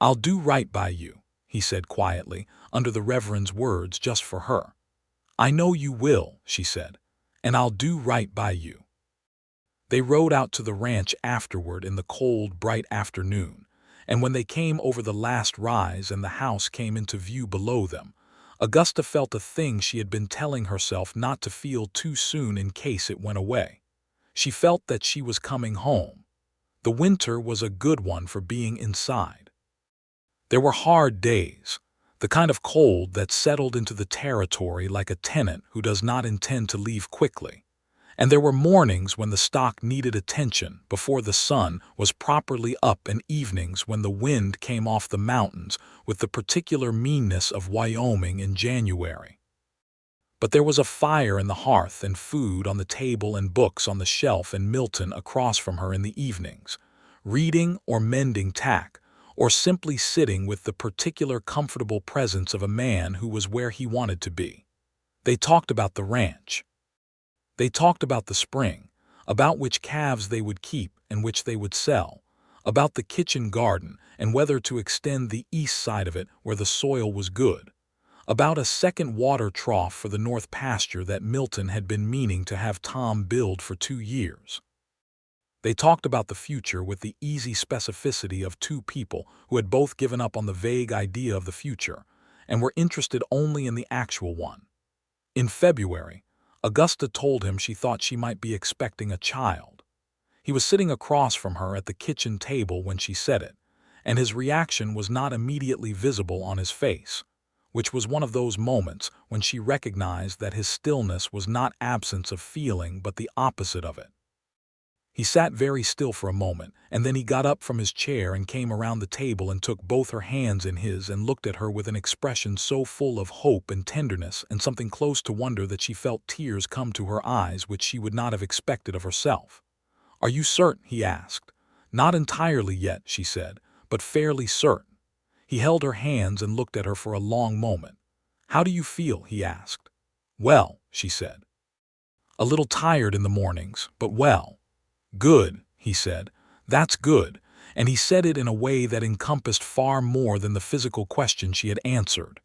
"I'll do right by you," he said quietly, under the Reverend's words just for her. "I know you will," she said, "and I'll do right by you." They rode out to the ranch afterward in the cold, bright afternoon, and when they came over the last rise and the house came into view below them, Augusta felt a thing she had been telling herself not to feel too soon in case it went away. She felt that she was coming home. The winter was a good one for being inside. There were hard days, the kind of cold that settled into the territory like a tenant who does not intend to leave quickly. And there were mornings when the stock needed attention before the sun was properly up and evenings when the wind came off the mountains with the particular meanness of Wyoming in January. But there was a fire in the hearth and food on the table and books on the shelf and Milton across from her in the evenings, reading or mending tack, or simply sitting with the particular comfortable presence of a man who was where he wanted to be. They talked about the ranch. They talked about the spring, about which calves they would keep and which they would sell, about the kitchen garden and whether to extend the east side of it where the soil was good, about a second water trough for the north pasture that Milton had been meaning to have Tom build for 2 years. They talked about the future with the easy specificity of 2 people who had both given up on the vague idea of the future and were interested only in the actual one. In February, Augusta told him she thought she might be expecting a child. He was sitting across from her at the kitchen table when she said it, and his reaction was not immediately visible on his face, which was one of those moments when she recognized that his stillness was not absence of feeling but the opposite of it. He sat very still for a moment, and then he got up from his chair and came around the table and took both her hands in his and looked at her with an expression so full of hope and tenderness and something close to wonder that she felt tears come to her eyes which she would not have expected of herself. "Are you certain?" he asked. "Not entirely yet," she said, "but fairly certain." He held her hands and looked at her for a long moment. "How do you feel?" he asked. "Well," she said. "A little tired in the mornings, but well." "Good," he said. That's good. And he said it in a way that encompassed far more than the physical question she had answered.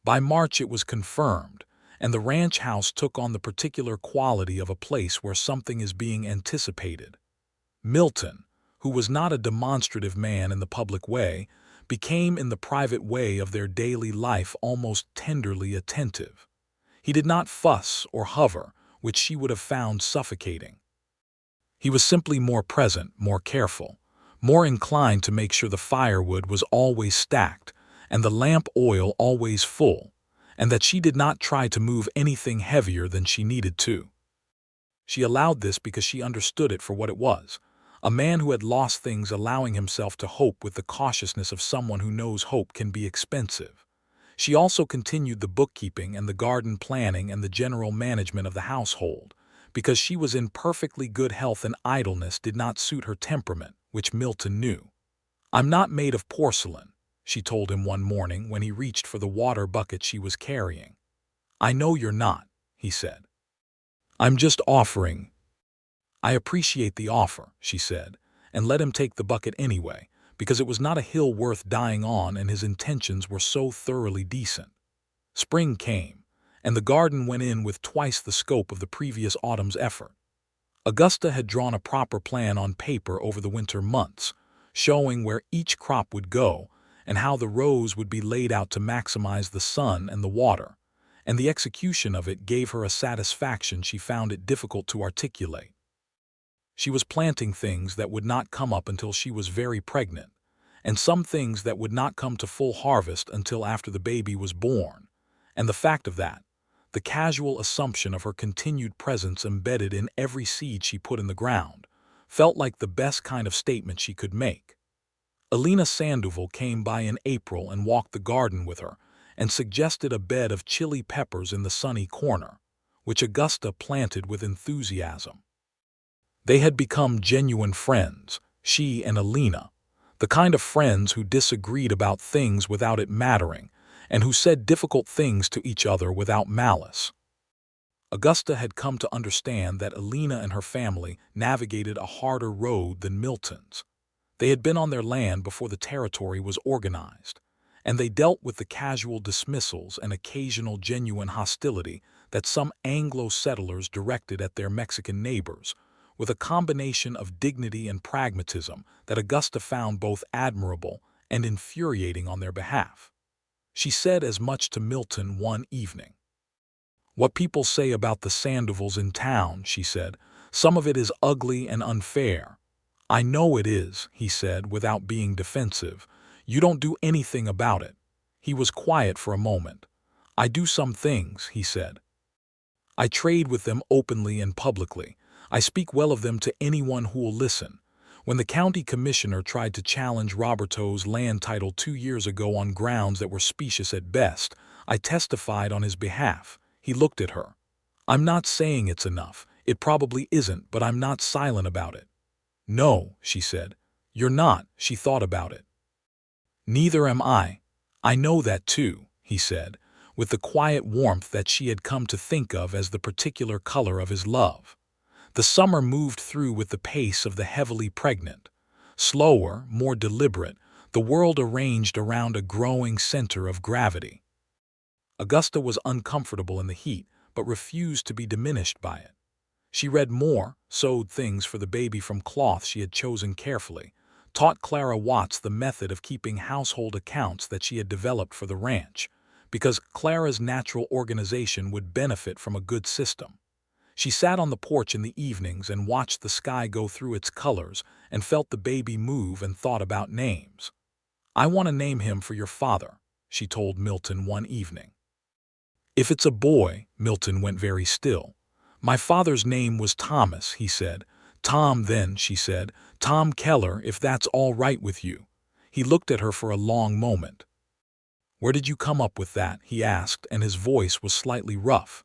By March it was confirmed, and the ranch house took on the particular quality of a place where something is being anticipated. Milton, who was not a demonstrative man in the public way, became in the private way of their daily life almost tenderly attentive. He did not fuss or hover, which she would have found suffocating. He was simply more present, more careful, more inclined to make sure the firewood was always stacked and the lamp oil always full, and that she did not try to move anything heavier than she needed to. She allowed this because she understood it for what it was, a man who had lost things allowing himself to hope with the cautiousness of someone who knows hope can be expensive. She also continued the bookkeeping and the garden planning and the general management of the household, because she was in perfectly good health and idleness did not suit her temperament, which Milton knew. "I'm not made of porcelain," she told him one morning when he reached for the water bucket she was carrying. "I know you're not," he said. "I'm just offering." "I appreciate the offer," she said, and let him take the bucket anyway, because it was not a hill worth dying on and his intentions were so thoroughly decent. Spring came, and the garden went in with twice the scope of the previous autumn's effort. Augusta had drawn a proper plan on paper over the winter months, showing where each crop would go and how the rows would be laid out to maximize the sun and the water, and the execution of it gave her a satisfaction she found it difficult to articulate. She was planting things that would not come up until she was very pregnant, and some things that would not come to full harvest until after the baby was born, and the fact of that, the casual assumption of her continued presence embedded in every seed she put in the ground, felt like the best kind of statement she could make. Alina Sandoval came by in April and walked the garden with her, and suggested a bed of chili peppers in the sunny corner, which Augusta planted with enthusiasm. They had become genuine friends, she and Alina, the kind of friends who disagreed about things without it mattering, and who said difficult things to each other without malice. Augusta had come to understand that Alina and her family navigated a harder road than Milton's. They had been on their land before the territory was organized, and they dealt with the casual dismissals and occasional genuine hostility that some Anglo settlers directed at their Mexican neighbors, with a combination of dignity and pragmatism that Augusta found both admirable and infuriating on their behalf. She said as much to Milton one evening. "What people say about the Sandovals in town," she said, "some of it is ugly and unfair." "I know it is," he said without being defensive. "You don't do anything about it." He was quiet for a moment. "I do some things," he said. "I trade with them openly and publicly. I speak well of them to anyone who will listen. When the county commissioner tried to challenge Roberto's land title 2 years ago on grounds that were specious at best, I testified on his behalf." He looked at her. "I'm not saying it's enough. It probably isn't, but I'm not silent about it." "No," she said. "You're not." She thought about it. "Neither am I. I know that too," he said, with the quiet warmth that she had come to think of as the particular color of his love. The summer moved through with the pace of the heavily pregnant. Slower, more deliberate, the world arranged around a growing center of gravity. Augusta was uncomfortable in the heat, but refused to be diminished by it. She read more, sewed things for the baby from cloth she had chosen carefully, taught Clara Watts the method of keeping household accounts that she had developed for the ranch, because Clara's natural organization would benefit from a good system. She sat on the porch in the evenings and watched the sky go through its colors and felt the baby move and thought about names. "I want to name him for your father," she told Milton one evening. "If it's a boy," Milton went very still. "My father's name was Thomas," he said. "Tom then," she said. "Tom Keller, if that's all right with you." He looked at her for a long moment. "Where did you come up with that?" he asked, and his voice was slightly rough.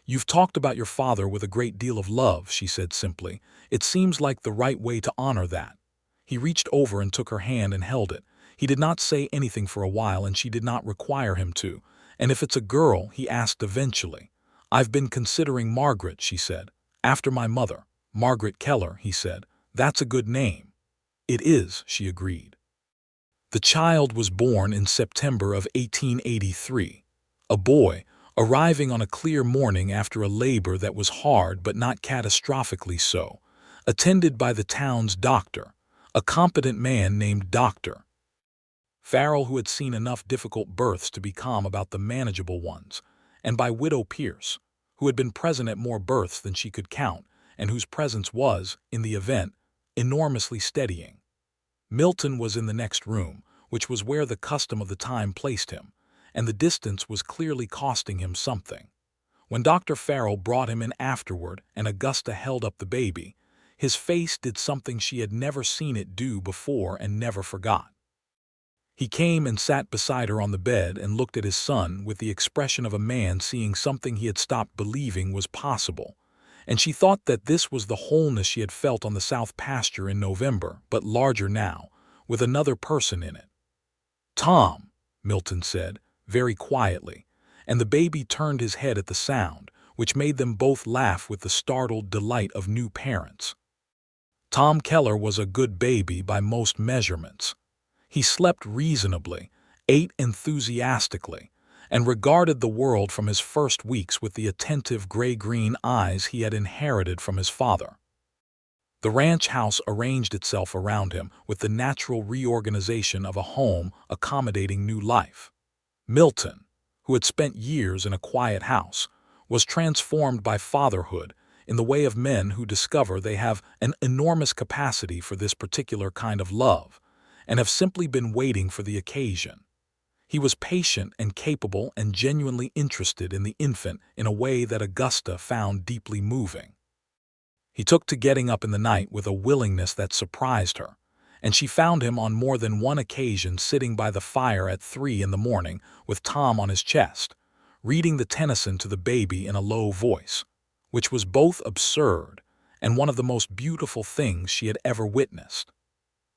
"You've talked about your father with a great deal of love," she said simply. "It seems like the right way to honor that." He reached over and took her hand and held it. He did not say anything for a while, and she did not require him to. "And if it's a girl," he asked eventually. "I've been considering Margaret," she said. "After my mother." "Margaret Keller," he said. That's a good name." "It is," she agreed. The child was born in September of 1883, a boy, arriving on a clear morning after a labor that was hard but not catastrophically so, attended by the town's doctor, a competent man named Dr. Farrell, who had seen enough difficult births to be calm about the manageable ones, and by Widow Pierce, who had been present at more births than she could count, and whose presence was, in the event, enormously steadying. Milton was in the next room, which was where the custom of the time placed him, and the distance was clearly costing him something. When Dr. Farrell brought him in afterward and Augusta held up the baby, his face did something she had never seen it do before and never forgot. He came and sat beside her on the bed and looked at his son with the expression of a man seeing something he had stopped believing was possible, and she thought that this was the wholeness she had felt on the south pasture in November, but larger now, with another person in it. "Tom," Milton said, very quietly, and the baby turned his head at the sound, which made them both laugh with the startled delight of new parents. Tom Keller was a good baby by most measurements. He slept reasonably, ate enthusiastically, and regarded the world from his first weeks with the attentive gray-green eyes he had inherited from his father. The ranch house arranged itself around him with the natural reorganization of a home accommodating new life. Milton, who had spent years in a quiet house, was transformed by fatherhood in the way of men who discover they have an enormous capacity for this particular kind of love, and have simply been waiting for the occasion. He was patient and capable and genuinely interested in the infant in a way that Augusta found deeply moving. He took to getting up in the night with a willingness that surprised her, and she found him on more than one occasion sitting by the fire at 3 in the morning with Tom on his chest, reading the Tennyson to the baby in a low voice, which was both absurd and one of the most beautiful things she had ever witnessed.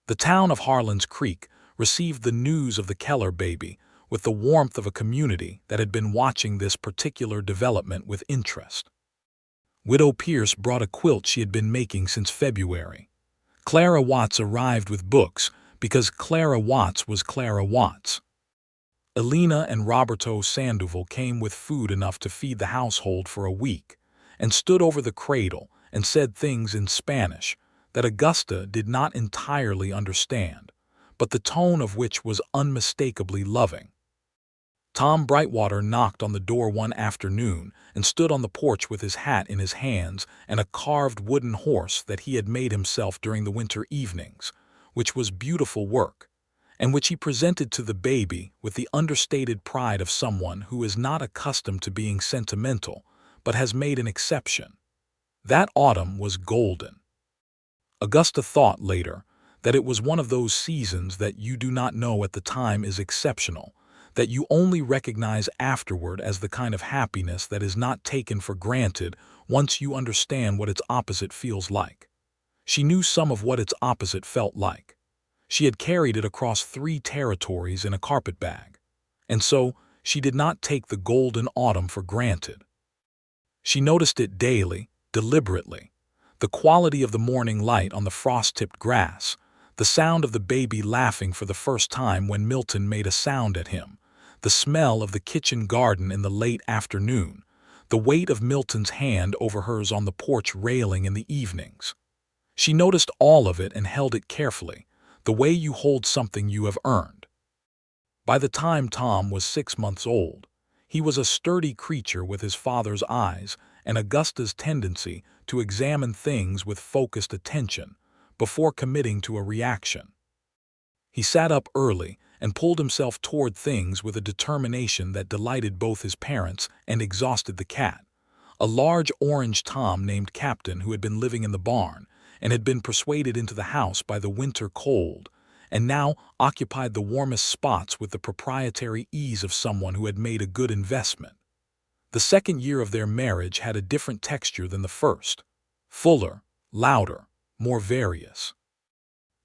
The town of Harlan's Creek received the news of the Keller baby with the warmth of a community that had been watching this particular development with interest. Widow Pierce brought a quilt she had been making since February. Clara Watts arrived with books because Clara Watts was Clara Watts. Elena and Roberto Sandoval came with food enough to feed the household for a week, and stood over the cradle and said things in Spanish that Augusta did not entirely understand, but the tone of which was unmistakably loving. Tom Brightwater knocked on the door one afternoon and stood on the porch with his hat in his hands and a carved wooden horse that he had made himself during the winter evenings, which was beautiful work, and which he presented to the baby with the understated pride of someone who is not accustomed to being sentimental, but has made an exception. That autumn was golden. Augusta thought later that it was one of those seasons that you do not know at the time is exceptional, that you only recognize afterward as the kind of happiness that is not taken for granted once you understand what its opposite feels like. She knew some of what its opposite felt like. She had carried it across 3 territories in a carpet bag, and so she did not take the golden autumn for granted. She noticed it daily, deliberately. The quality of the morning light on the frost-tipped grass, the sound of the baby laughing for the first time when Milton made a sound at him, the smell of the kitchen garden in the late afternoon, the weight of Milton's hand over hers on the porch railing in the evenings. She noticed all of it and held it carefully, the way you hold something you have earned. By the time Tom was 6 months old, he was a sturdy creature with his father's eyes and Augusta's tendency to examine things with focused attention before committing to a reaction. He sat up early and pulled himself toward things with a determination that delighted both his parents and exhausted the cat, a large orange Tom named Captain who had been living in the barn and had been persuaded into the house by the winter cold, and now occupied the warmest spots with the proprietary ease of someone who had made a good investment. The second year of their marriage had a different texture than the first, fuller, louder, more various.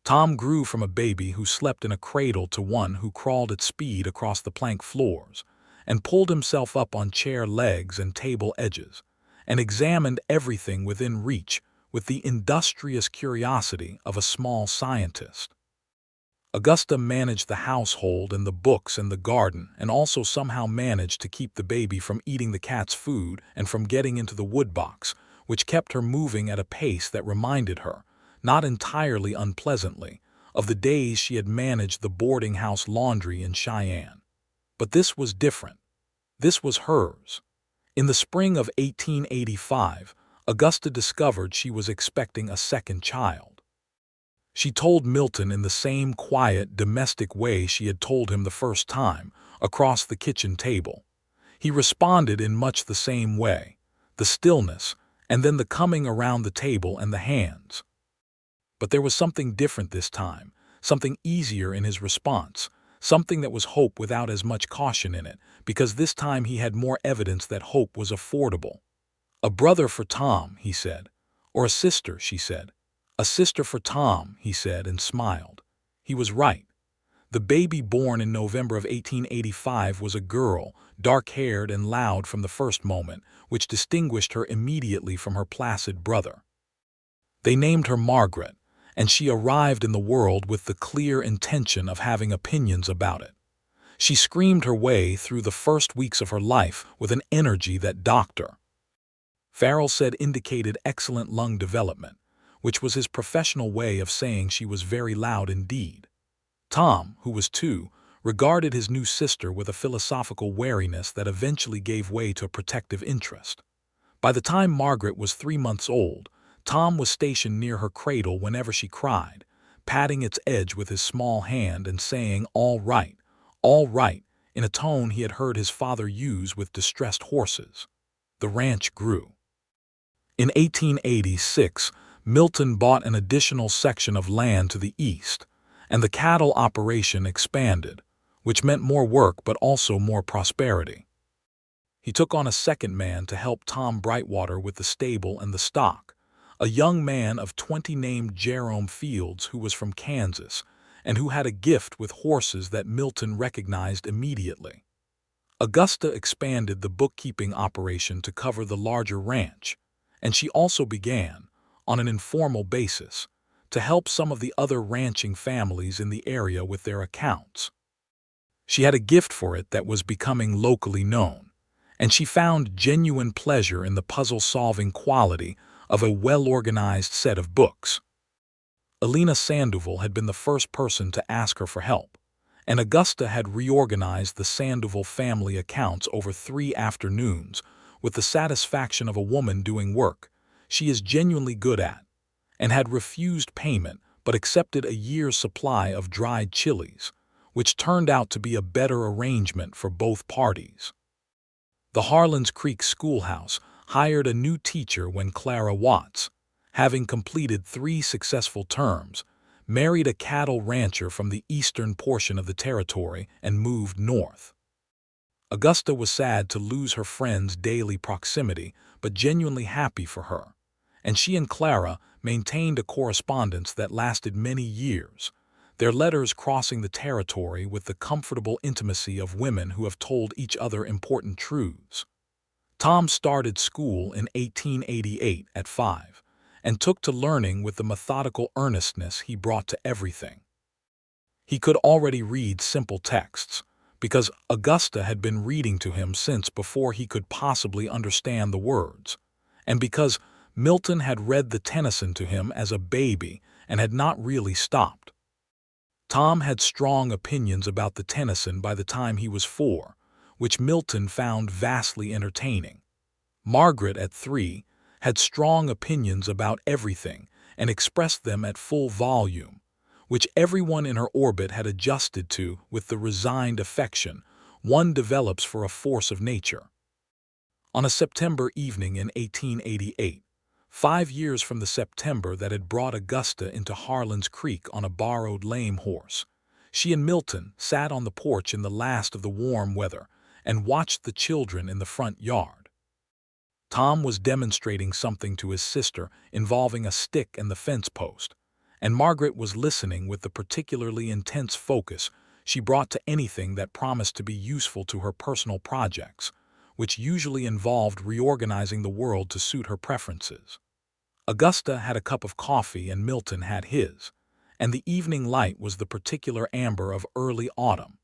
Tom grew from a baby who slept in a cradle to one who crawled at speed across the plank floors, and pulled himself up on chair legs and table edges, and examined everything within reach with the industrious curiosity of a small scientist. Augusta managed the household and the books and the garden, and also somehow managed to keep the baby from eating the cat's food and from getting into the woodbox, which kept her moving at a pace that reminded her, not entirely unpleasantly, of the days she had managed the boarding house laundry in Cheyenne. But this was different. This was hers. In the spring of 1885, Augusta discovered she was expecting a second child. She told Milton in the same quiet, domestic way she had told him the first time, across the kitchen table. He responded in much the same way, the stillness, and then the coming around the table and the hands. But there was something different this time, something easier in his response, something that was hope without as much caution in it, because this time he had more evidence that hope was affordable. "A brother for Tom," he said. "Or a sister," she said. "A sister for Tom," he said and smiled. He was right. The baby born in November of 1885 was a girl, dark-haired and loud from the first moment, which distinguished her immediately from her placid brother. They named her Margaret, and she arrived in the world with the clear intention of having opinions about it. She screamed her way through the first weeks of her life with an energy that Dr. Farrell said indicated excellent lung development, which was his professional way of saying she was very loud indeed. Tom, who was 2, regarded his new sister with a philosophical wariness that eventually gave way to a protective interest. By the time Margaret was 3 months old, Tom was stationed near her cradle whenever she cried, patting its edge with his small hand and saying, all right," in a tone he had heard his father use with distressed horses. The ranch grew. In 1886, Milton bought an additional section of land to the east, and the cattle operation expanded, which meant more work but also more prosperity. He took on a second man to help Tom Brightwater with the stable and the stock, a young man of 20 named Jerome Fields who was from Kansas and who had a gift with horses that Milton recognized immediately. Augusta expanded the bookkeeping operation to cover the larger ranch, and she also began, on an informal basis, to help some of the other ranching families in the area with their accounts. She had a gift for it that was becoming locally known, and she found genuine pleasure in the puzzle-solving quality of a well-organized set of books. Alina Sandoval had been the first person to ask her for help, and Augusta had reorganized the Sandoval family accounts over 3 afternoons with the satisfaction of a woman doing work she is genuinely good at, and had refused payment but accepted a year's supply of dried chilies, which turned out to be a better arrangement for both parties. The Harlan's Creek Schoolhouse hired a new teacher when Clara Watts, having completed 3 successful terms, married a cattle rancher from the eastern portion of the territory and moved north. Augusta was sad to lose her friend's daily proximity, but genuinely happy for her, and she and Clara maintained a correspondence that lasted many years, their letters crossing the territory with the comfortable intimacy of women who have told each other important truths. Tom started school in 1888 at 5, and took to learning with the methodical earnestness he brought to everything. He could already read simple texts, because Augusta had been reading to him since before he could possibly understand the words, and because Milton had read the Tennyson to him as a baby and had not really stopped. Tom had strong opinions about the Tennyson by the time he was 4, which Milton found vastly entertaining. Margaret, at 3, had strong opinions about everything and expressed them at full volume, which everyone in her orbit had adjusted to with the resigned affection one develops for a force of nature. On a September evening in 1888, 5 years from the September that had brought Augusta into Harlan's Creek on a borrowed lame horse, she and Milton sat on the porch in the last of the warm weather and watched the children in the front yard. Tom was demonstrating something to his sister involving a stick and the fence post, and Margaret was listening with the particularly intense focus she brought to anything that promised to be useful to her personal projects, which usually involved reorganizing the world to suit her preferences. Augusta had a cup of coffee and Milton had his, and the evening light was the particular amber of early autumn,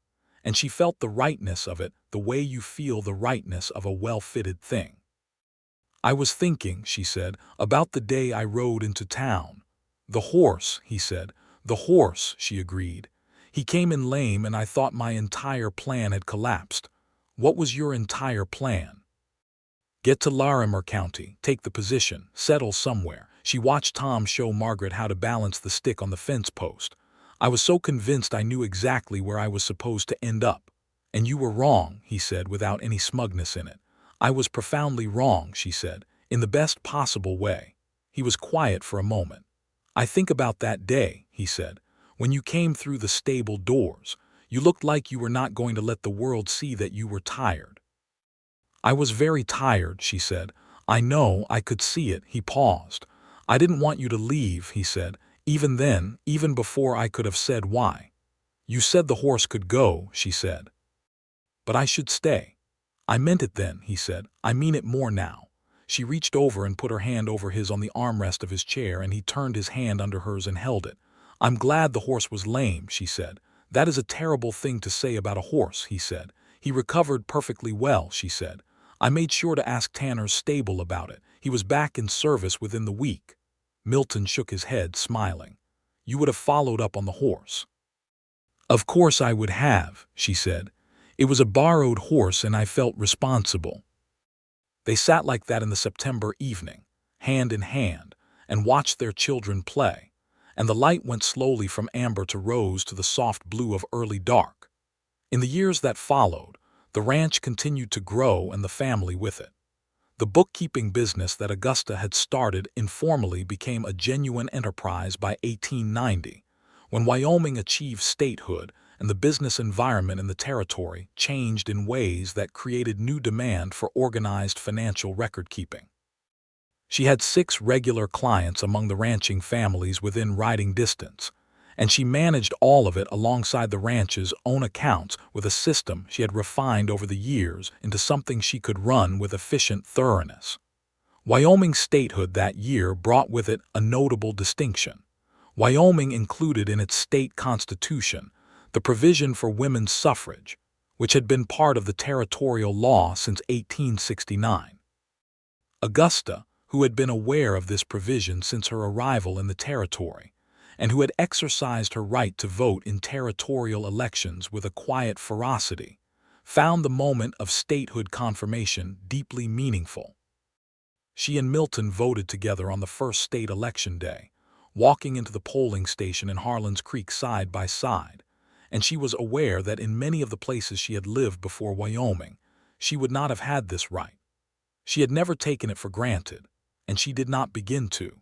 and she felt the rightness of it the way you feel the rightness of a well-fitted thing. "I was thinking," she said, "about the day I rode into town." "The horse," he said. "The horse," she agreed. "He came in lame and I thought my entire plan had collapsed." "What was your entire plan?" "Get to Larimer County, take the position, settle somewhere." She watched Tom show Margaret how to balance the stick on the fence post. "I was so convinced I knew exactly where I was supposed to end up." "And you were wrong," he said without any smugness in it. "I was profoundly wrong," she said, "in the best possible way." He was quiet for a moment. "I think about that day," he said, "when you came through the stable doors. You looked like you were not going to let the world see that you were tired." "I was very tired," she said. "I know, I could see it." He paused. "I didn't want you to leave," he said, "even then, even before I could have said why." "You said the horse could go," she said. "But I should stay." "I meant it then," he said. "I mean it more now." She reached over and put her hand over his on the armrest of his chair, and he turned his hand under hers and held it. "I'm glad the horse was lame," she said. "That is a terrible thing to say about a horse," he said. "He recovered perfectly well," she said. "I made sure to ask Tanner's stable about it. He was back in service within the week." Milton shook his head, smiling. "You would have followed up on the horse." "Of course I would have," she said. "It was a borrowed horse and I felt responsible." They sat like that in the September evening, hand in hand, and watched their children play, and the light went slowly from amber to rose to the soft blue of early dark. In the years that followed, the ranch continued to grow and the family with it. The bookkeeping business that Augusta had started informally became a genuine enterprise by 1890, when Wyoming achieved statehood and the business environment in the territory changed in ways that created new demand for organized financial record-keeping. She had 6 regular clients among the ranching families within riding distance, and she managed all of it alongside the ranch's own accounts with a system she had refined over the years into something she could run with efficient thoroughness. Wyoming's statehood that year brought with it a notable distinction. Wyoming included in its state constitution the provision for women's suffrage, which had been part of the territorial law since 1869. Augusta, who had been aware of this provision since her arrival in the territory, and who had exercised her right to vote in territorial elections with a quiet ferocity, found the moment of statehood confirmation deeply meaningful. She and Milton voted together on the first state election day, walking into the polling station in Harlan's Creek side by side, and she was aware that in many of the places she had lived before Wyoming, she would not have had this right. She had never taken it for granted, and she did not begin to.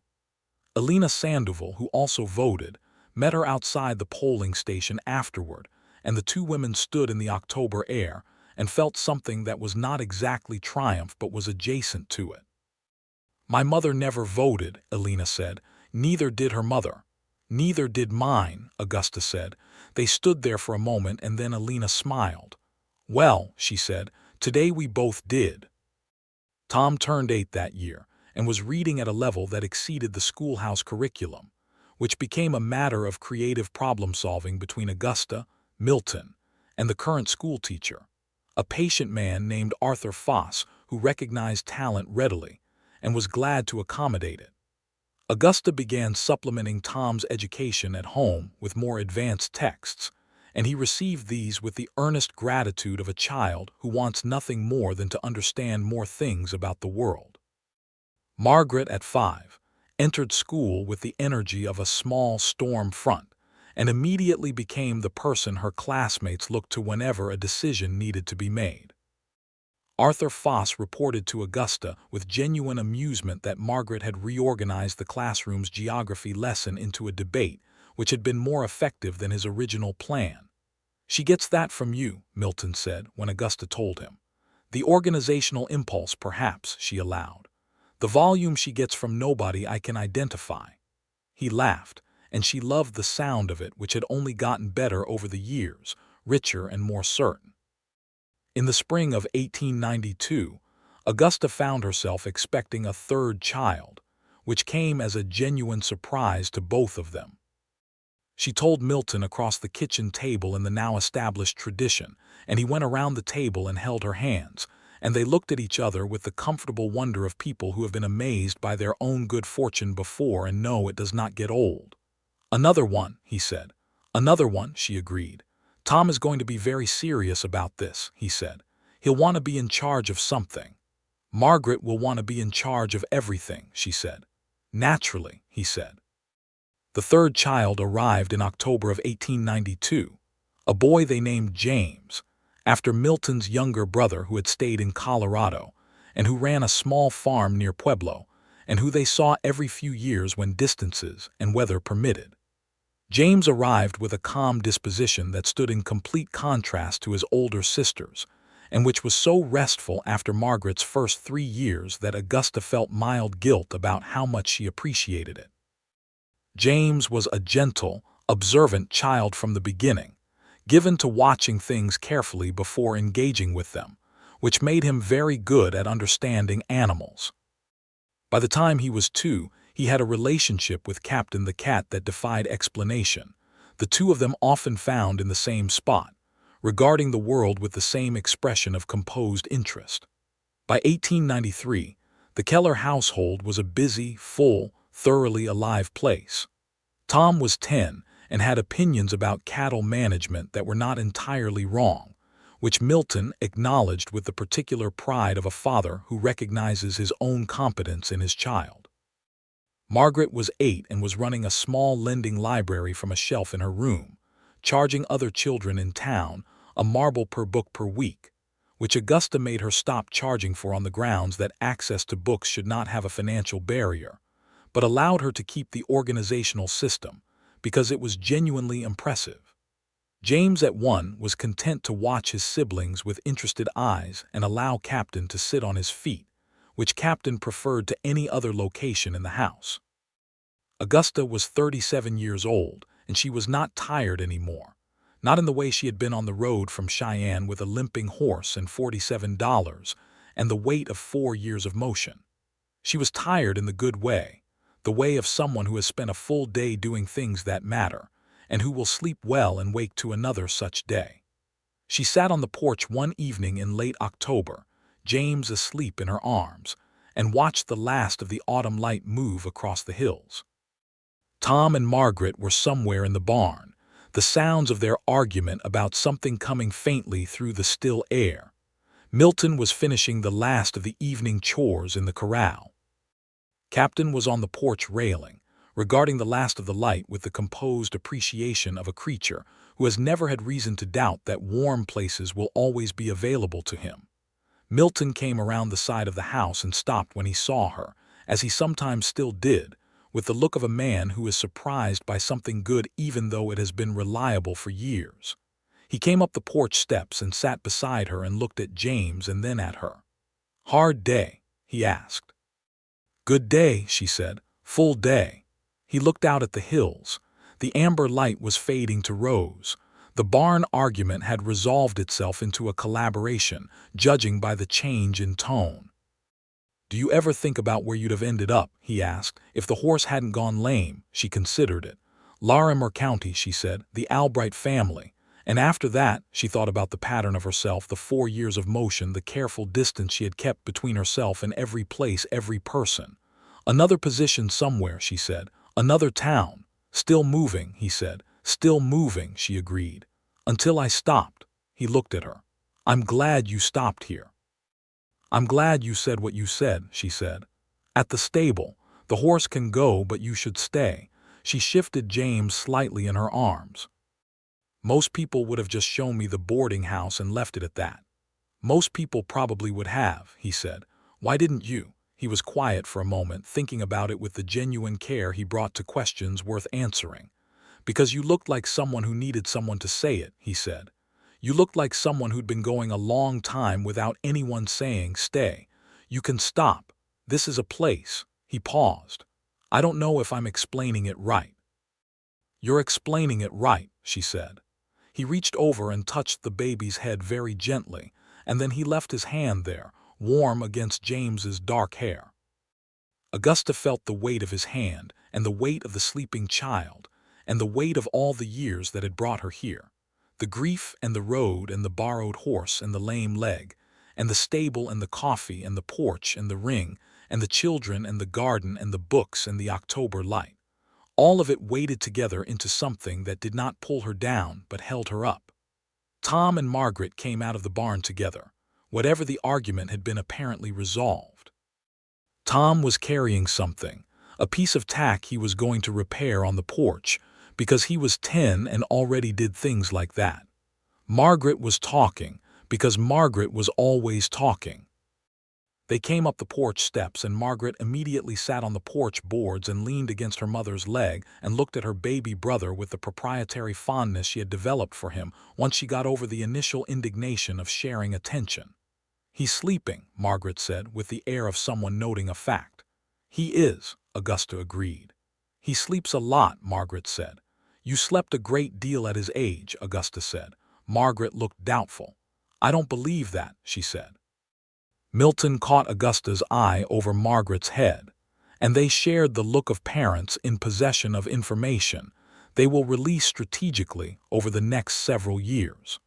Alina Sandoval, who also voted, met her outside the polling station afterward, and the two women stood in the October air and felt something that was not exactly triumph but was adjacent to it. "My mother never voted," Alina said. "Neither did her mother." "Neither did mine," Augusta said. They stood there for a moment and then Alina smiled. "Well," she said, "today we both did." Tom turned 8 that year and was reading at a level that exceeded the schoolhouse curriculum, which became a matter of creative problem-solving between Augusta, Milton, and the current schoolteacher, a patient man named Arthur Foss who recognized talent readily and was glad to accommodate it. Augusta began supplementing Tom's education at home with more advanced texts, and he received these with the earnest gratitude of a child who wants nothing more than to understand more things about the world. Margaret, at 5, entered school with the energy of a small storm front and immediately became the person her classmates looked to whenever a decision needed to be made. Arthur Foss reported to Augusta with genuine amusement that Margaret had reorganized the classroom's geography lesson into a debate which had been more effective than his original plan. "She gets that from you," Milton said when Augusta told him. "The organizational impulse, perhaps," she allowed. "The volume she gets from nobody I can identify." He laughed, and she loved the sound of it, which had only gotten better over the years, richer and more certain. In the spring of 1892, Augusta found herself expecting a third child, which came as a genuine surprise to both of them. She told Milton across the kitchen table in the now-established tradition, and he went around the table and held her hands, and they looked at each other with the comfortable wonder of people who have been amazed by their own good fortune before and know it does not get old. "Another one," he said. "Another one," she agreed. "Tom is going to be very serious about this," he said. "He'll want to be in charge of something." "Margaret will want to be in charge of everything," she said. "Naturally," he said. The third child arrived in October of 1892, a boy they named James, after Milton's younger brother who had stayed in Colorado and who ran a small farm near Pueblo and who they saw every few years when distances and weather permitted. James arrived with a calm disposition that stood in complete contrast to his older sisters, and which was so restful after Margaret's first 3 years that Augusta felt mild guilt about how much she appreciated it. James was a gentle, observant child from the beginning, given to watching things carefully before engaging with them, which made him very good at understanding animals. By the time he was 2, he had a relationship with Captain the cat that defied explanation, the two of them often found in the same spot, regarding the world with the same expression of composed interest. By 1893, the Keller household was a busy, full, thoroughly alive place. Tom was 10 and had opinions about cattle management that were not entirely wrong, which Milton acknowledged with the particular pride of a father who recognizes his own competence in his child. Margaret was 8 and was running a small lending library from a shelf in her room, charging other children in town a marble per book per week, which Augusta made her stop charging for on the grounds that access to books should not have a financial barrier, but allowed her to keep the organizational system because it was genuinely impressive. James at 1 was content to watch his siblings with interested eyes and allow Captain to sit on his feet, which Captain preferred to any other location in the house. Augusta was 37 years old, and she was not tired anymore, not in the way she had been on the road from Cheyenne with a limping horse and $47 and the weight of 4 years of motion. She was tired in the good way, the way of someone who has spent a full day doing things that matter, and who will sleep well and wake to another such day. She sat on the porch one evening in late October, James asleep in her arms, and watched the last of the autumn light move across the hills. Tom and Margaret were somewhere in the barn, the sounds of their argument about something coming faintly through the still air. Milton was finishing the last of the evening chores in the corral. Captain was on the porch railing, regarding the last of the light with the composed appreciation of a creature who has never had reason to doubt that warm places will always be available to him. Milton came around the side of the house and stopped when he saw her, as he sometimes still did, with the look of a man who is surprised by something good even though it has been reliable for years. He came up the porch steps and sat beside her and looked at James and then at her. "Hard day?" he asked. "Good day," she said. "Full day." He looked out at the hills. The amber light was fading to rose. The barn argument had resolved itself into a collaboration, judging by the change in tone. "Do you ever think about where you'd have ended up?" he asked. "If the horse hadn't gone lame." She considered it. "Larimer County," she said, "the Albright family." And after that, she thought about the pattern of herself, the 4 years of motion, the careful distance she had kept between herself and every place, every person. "Another position somewhere," she said. "Another town." "Still moving," he said. "Still moving," she agreed. "Until I stopped." He looked at her. "I'm glad you stopped here." "I'm glad you said what you said," she said. "At the stable. The horse can go, but you should stay." She shifted James slightly in her arms. "Most people would have just shown me the boarding house and left it at that." "Most people probably would have," he said. "Why didn't you?" He was quiet for a moment, thinking about it with the genuine care he brought to questions worth answering. "Because you looked like someone who needed someone to say it," he said. "You looked like someone who'd been going a long time without anyone saying, 'Stay. You can stop. This is a place.'" He paused. "I don't know if I'm explaining it right." "You're explaining it right," she said. He reached over and touched the baby's head very gently, and then he left his hand there, warm against James's dark hair. Augusta felt the weight of his hand, and the weight of the sleeping child, and the weight of all the years that had brought her here. The grief and the road and the borrowed horse and the lame leg, and the stable and the coffee and the porch and the ring, and the children and the garden and the books and the October light. All of it weighted together into something that did not pull her down but held her up. Tom and Margaret came out of the barn together. Whatever the argument had been apparently resolved. Tom was carrying something, a piece of tack he was going to repair on the porch, because he was 10 and already did things like that. Margaret was talking, because Margaret was always talking. They came up the porch steps, and Margaret immediately sat on the porch boards and leaned against her mother's leg and looked at her baby brother with the proprietary fondness she had developed for him once she got over the initial indignation of sharing attention. "He's sleeping," Margaret said, with the air of someone noting a fact. "He is," Augusta agreed. "He sleeps a lot," Margaret said. "You slept a great deal at his age," Augusta said. Margaret looked doubtful. "I don't believe that," she said. Milton caught Augusta's eye over Margaret's head, and they shared the look of parents in possession of information they will release strategically over the next several years.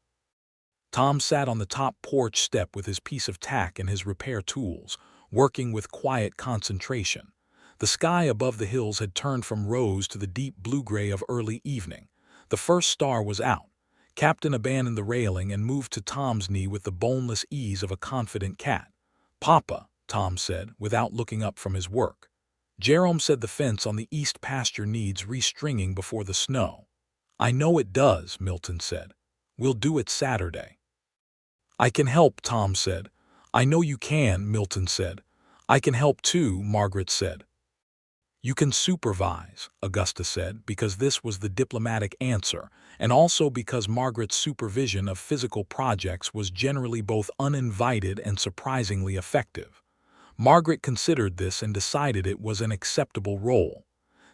Tom sat on the top porch step with his piece of tack and his repair tools, working with quiet concentration. The sky above the hills had turned from rose to the deep blue-gray of early evening. The first star was out. Captain abandoned the railing and moved to Tom's knee with the boneless ease of a confident cat. "Papa," Tom said, without looking up from his work. "Jerome said the fence on the east pasture needs restringing before the snow." "I know it does," Milton said. "We'll do it Saturday." "I can help," Tom said. "I know you can," Milton said. "I can help too," Margaret said. "You can supervise," Augusta said, because this was the diplomatic answer, and also because Margaret's supervision of physical projects was generally both uninvited and surprisingly effective. Margaret considered this and decided it was an acceptable role.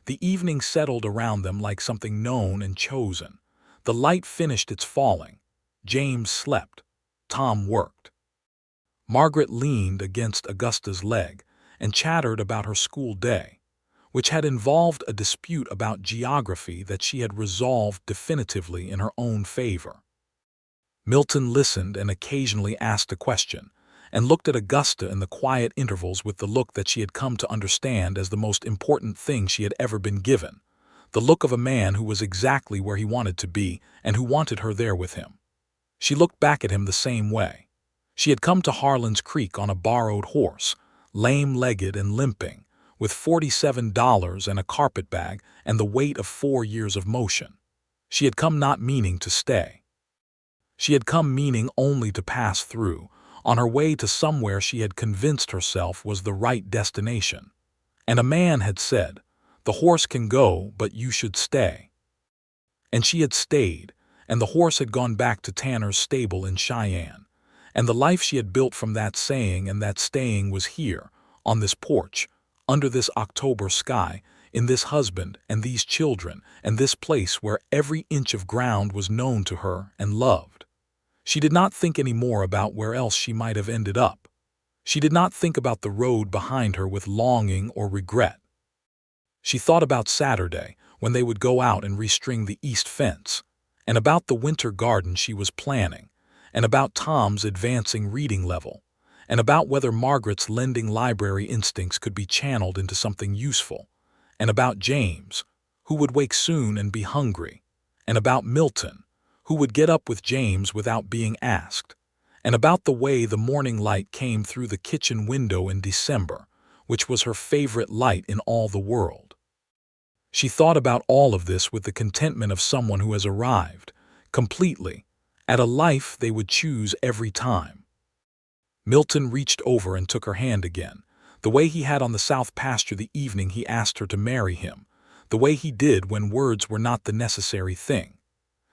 The evening settled around them like something known and chosen. The light finished its falling. James slept. Tom worked. Margaret leaned against Augusta's leg and chattered about her school day, which had involved a dispute about geography that she had resolved definitively in her own favor. Milton listened and occasionally asked a question, and looked at Augusta in the quiet intervals with the look that she had come to understand as the most important thing she had ever been given, the look of a man who was exactly where he wanted to be and who wanted her there with him. She looked back at him the same way. She had come to Harlan's Creek on a borrowed horse, lame-legged and limping, with $47 and a carpetbag and the weight of 4 years of motion. She had come not meaning to stay. She had come meaning only to pass through, on her way to somewhere she had convinced herself was the right destination. And a man had said, "The horse can go, but you should stay." And she had stayed, and the horse had gone back to Tanner's stable in Cheyenne. And the life she had built from that saying and that staying was here, on this porch, under this October sky, in this husband and these children and this place where every inch of ground was known to her and loved. She did not think any more about where else she might have ended up. She did not think about the road behind her with longing or regret. She thought about Saturday, when they would go out and restring the east fence, and about the winter garden she was planning, and about Tom's advancing reading level, and about whether Margaret's lending library instincts could be channeled into something useful, and about James, who would wake soon and be hungry, and about Milton, who would get up with James without being asked, and about the way the morning light came through the kitchen window in December, which was her favorite light in all the world. She thought about all of this with the contentment of someone who has arrived, completely, at a life they would choose every time. Milton reached over and took her hand again, the way he had on the south pasture the evening he asked her to marry him, the way he did when words were not the necessary thing.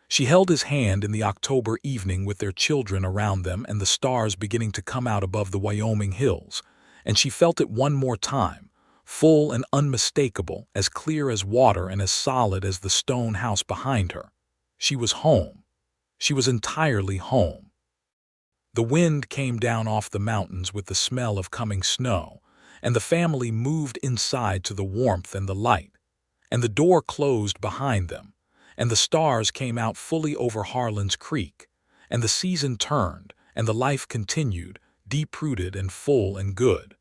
She held his hand in the October evening with their children around them and the stars beginning to come out above the Wyoming hills, and she felt it one more time, full and unmistakable, as clear as water and as solid as the stone house behind her. She was home. She was entirely home. The wind came down off the mountains with the smell of coming snow, and the family moved inside to the warmth and the light, and the door closed behind them, and the stars came out fully over Harlan's Creek, and the season turned, and the life continued, deep-rooted and full and good.